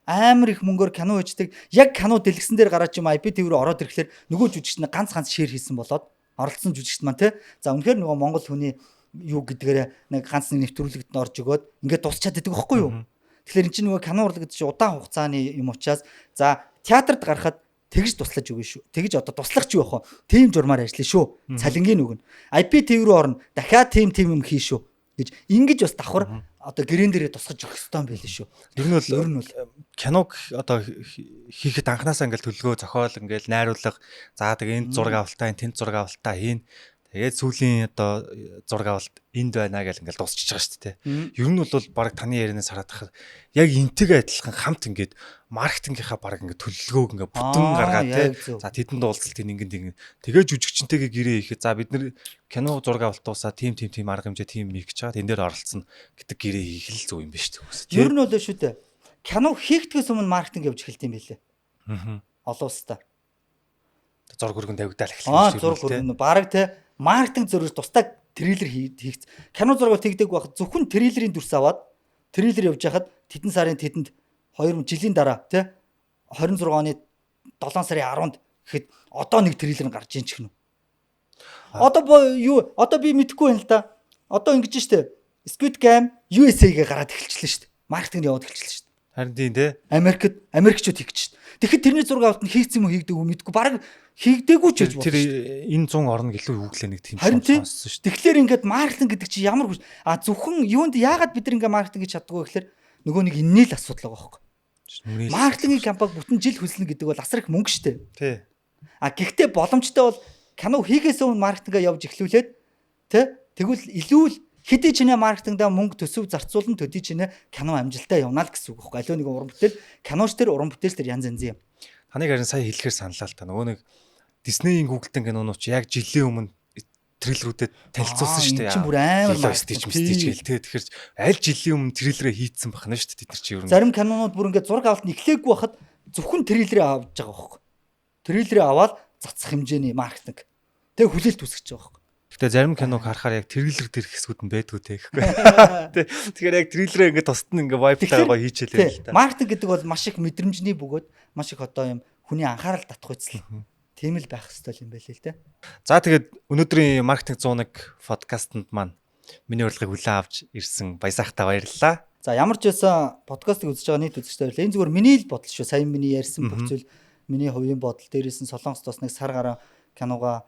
амар их мөнгөөр кино хийдэг. Яг кино дэлгэсэн дээр гараад юм IPTV рүү ороод ирэхлээр нөгөө жүжигчд нь ганц шеэр хийсэн болоод оролцсон жүжигчд маань тий. За үнэхээр нөгөө Монгол хүний юу гэдгээр нэг ганц нэвтрүүлэгт нь орж өгөөд ингээд тусчаад идэг байхгүй юу? Тэгэхээр эн чинь нөгөө кино урлаг гэдэг чинь удаан хугацааны юм учраас за театрт гарахад тэгж туслаж өгнө шүү. Тэгж одоо туслах ч юу вэ? Тим журмаар ажиллана шүү. Цалингийн өгнө. IPTV рүү орно. Дахиад тим юм хий шүү гэж ингэж бас давхар одоо гэрэн дээрээ тусгаж өгөх хэрэгтэй юм байл шүү. Ер нь бол киног одоо хийхэд анханасаа ингээл төлөвлөгөө зохиол ингээл найруулга за тэгээ энд зураг авалтаа тэнд зураг авалтаа хийн. Тэгээд сүүлийн одоо зураг авалт энд байна гэж ингээл дуусчихж байгаа шүү дээ. Ер нь бол баг таны ярианаас хараад тахад яг энтэйг адилхан хамт ингээд маркетингийнхаа баг ингээд төлөвлөгөөг ингээд бүтэн гаргаад тий. За тэдэнд уулзалтын ингээд тэгээ жүжигчнтэйгээ гэрээ хийхэд за бид нар кино зураг авалтуусаа тим арга хэмжээ тим мих гэж байгаа. Тэн дээр оролцсон гэдэг гэрээ хийх л зөв юм байна шүү дээ. Ер нь бол шүү дээ. Кино хийхдгээс өмнө маркетинг явж эхэлт юм байлээ. Олон улстай. Зураг хөргөн тавигдаал эхэлсэн шүү дээ. Зураг хөргөн баг тий маркетинг зөрөж тусдаг трейлер хийх. Кино зураг тэгдэг байх. Зөвхөн трейлерийн дүрс аваад трейлер явж хахад тэдэн сарын тэдэнд 2 жилийн дараа тий 26 оны 7 сарын 10-нд гэхэд одоо нэг трейлер гарч ийн ч гэнэ. Одоо юу одоо би мэдэхгүй байна л да. Одоо ингэж штэ. Squid Game USA-гээ гараад эхэлчихлээ штэ. Маркетинг яваад эхэлчихлээ штэ. Харин тийм тий. Америкчууд хийх гэж штэ. Тэгэхэд тэрний зураг авалт нь хийгдсэн юм уу хийгдээгүй мэдгүй. Бараг хийгдээгүй ч гэж бодсон. Тэр энэ 100 орно гэлөө үглээ нэг тийм сонссон шүү дээ. Тэгэхээр ингээд маркетинг гэдэг чинь ямар зөвхөн юунд яагаад бид нар ингээд маркетинг хийж чаддгүй гэхээр нөгөө нэг инээ л асуудал байгаа байхгүй. Маркетингийн кампани бүтэн жил хөлснө гэдэг бол асар их мөнгө шүү дээ. Тий. Гэхдээ боломжтой бол кино хийхээс өмнө маркетингаа явж эхлүүлээд тий тэгвэл илүү л хэдий чинээ маркетингдаа мөнгө төсөв зарцуулна төдий чинээ кино амжилтаа явна л гэсэн үг байхгүй. Аливаа нэг уран бүтээл киноч төр уран бүтээлч төр янз янз юм. Таныг харин сая хэлэхээр саналаа л та нөгөө нэг Disney-ийн Google-тэй кинонууд чи яг жилийн өмнө трейлерүүдэд танилцуулсан шүү дээ. Чи бүр амар мастич гээл тий. Тэгэхээр аль жилийн өмнө трейлерээ хийцэн байна шүү дээ. Тэд нар чи ер нь зарим кинонууд бүр ингээд зураг авалт нь эхлээгүй байхад зөвхөн трейлерээ авч байгаа байхгүй. Трейлерээ аваад цацах хэмжээний маркетинг. Тэгээ хүлээлт үүсгэж байгаа байхгүй. Гэтэ зарим киног харахаар яг трейлер дээрх хэсгүүд нь байдгүй те гэхгүй. Тэгэхээр яг трейлерээ ингээд тусад нь ингээд вайптайгаа хийчихлээ л да. Маркетинг гэдэг бол маш их мэдрэмжний бөгөөд маш их одоо юм хүний анхаарал татах үзэл. Тийм л байх хэрэгтэй юм байл л те. За тэгээд өнөөдрийн маркетинг 101 подкастт маань миний урилгыг хүлээн авч ирсэн Баясахтаа баярлалаа. За ямар ч байсан подкастыг үзэж байгаа нийт үзэгчдээ баярлалаа. Энэ зүгээр миний л бодол шүү. Сайн миний ярьсан бүх зүйл миний хувийн бодол. Дээрээс нь Солонгост бас нэг сар гаруй киногаа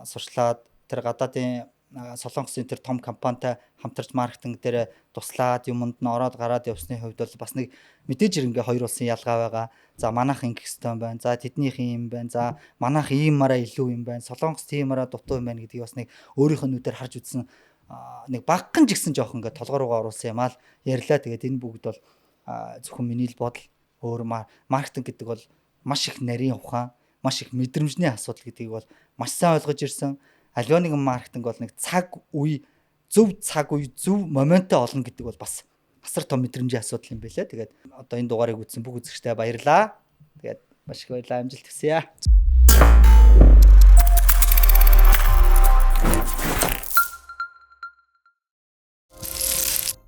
сурчлаад тэр гадаадын Солонгосын тэр том компанитай хамтарч маркетинг дээр туслаад юмд нь ороод гараад явсны хувьд бол бас нэг мэдээж ингээ хоёр улсын ялгаа байгаа. За манайх ингэх хэвээр байна. За тэднийх юм байна. За манайх иймараа илүү юм байна. Солонгос тиймараа дутуу юм байна гэдгийг бас нэг өөрийнх нь нүдээр харж үзсэн нэг багхан ч гэсэн жоох ингээ толгоор руугаа оруулсан юм аа л ярьлаа. Тэгээд энэ бүгд бол зөвхөн миний л бодол. Өөр маркетинг гэдэг бол маш их нарийн ухаан, маш их мэдрэмжний асуудал гэдгийг бол маш сайн ойлгож ирсэн. Аливаа нэгэн маркетинг бол нэг цаг үе зөв моментоо олно гэдэг бол бас асар том мэдрэмжийн асуудал юм байлаа. Тэгээд одоо энэ дугаарыг үзсэн бүх үзэгчтэй баярлалаа. Тэгээд маш их баярлалаа, амжилт хүсье.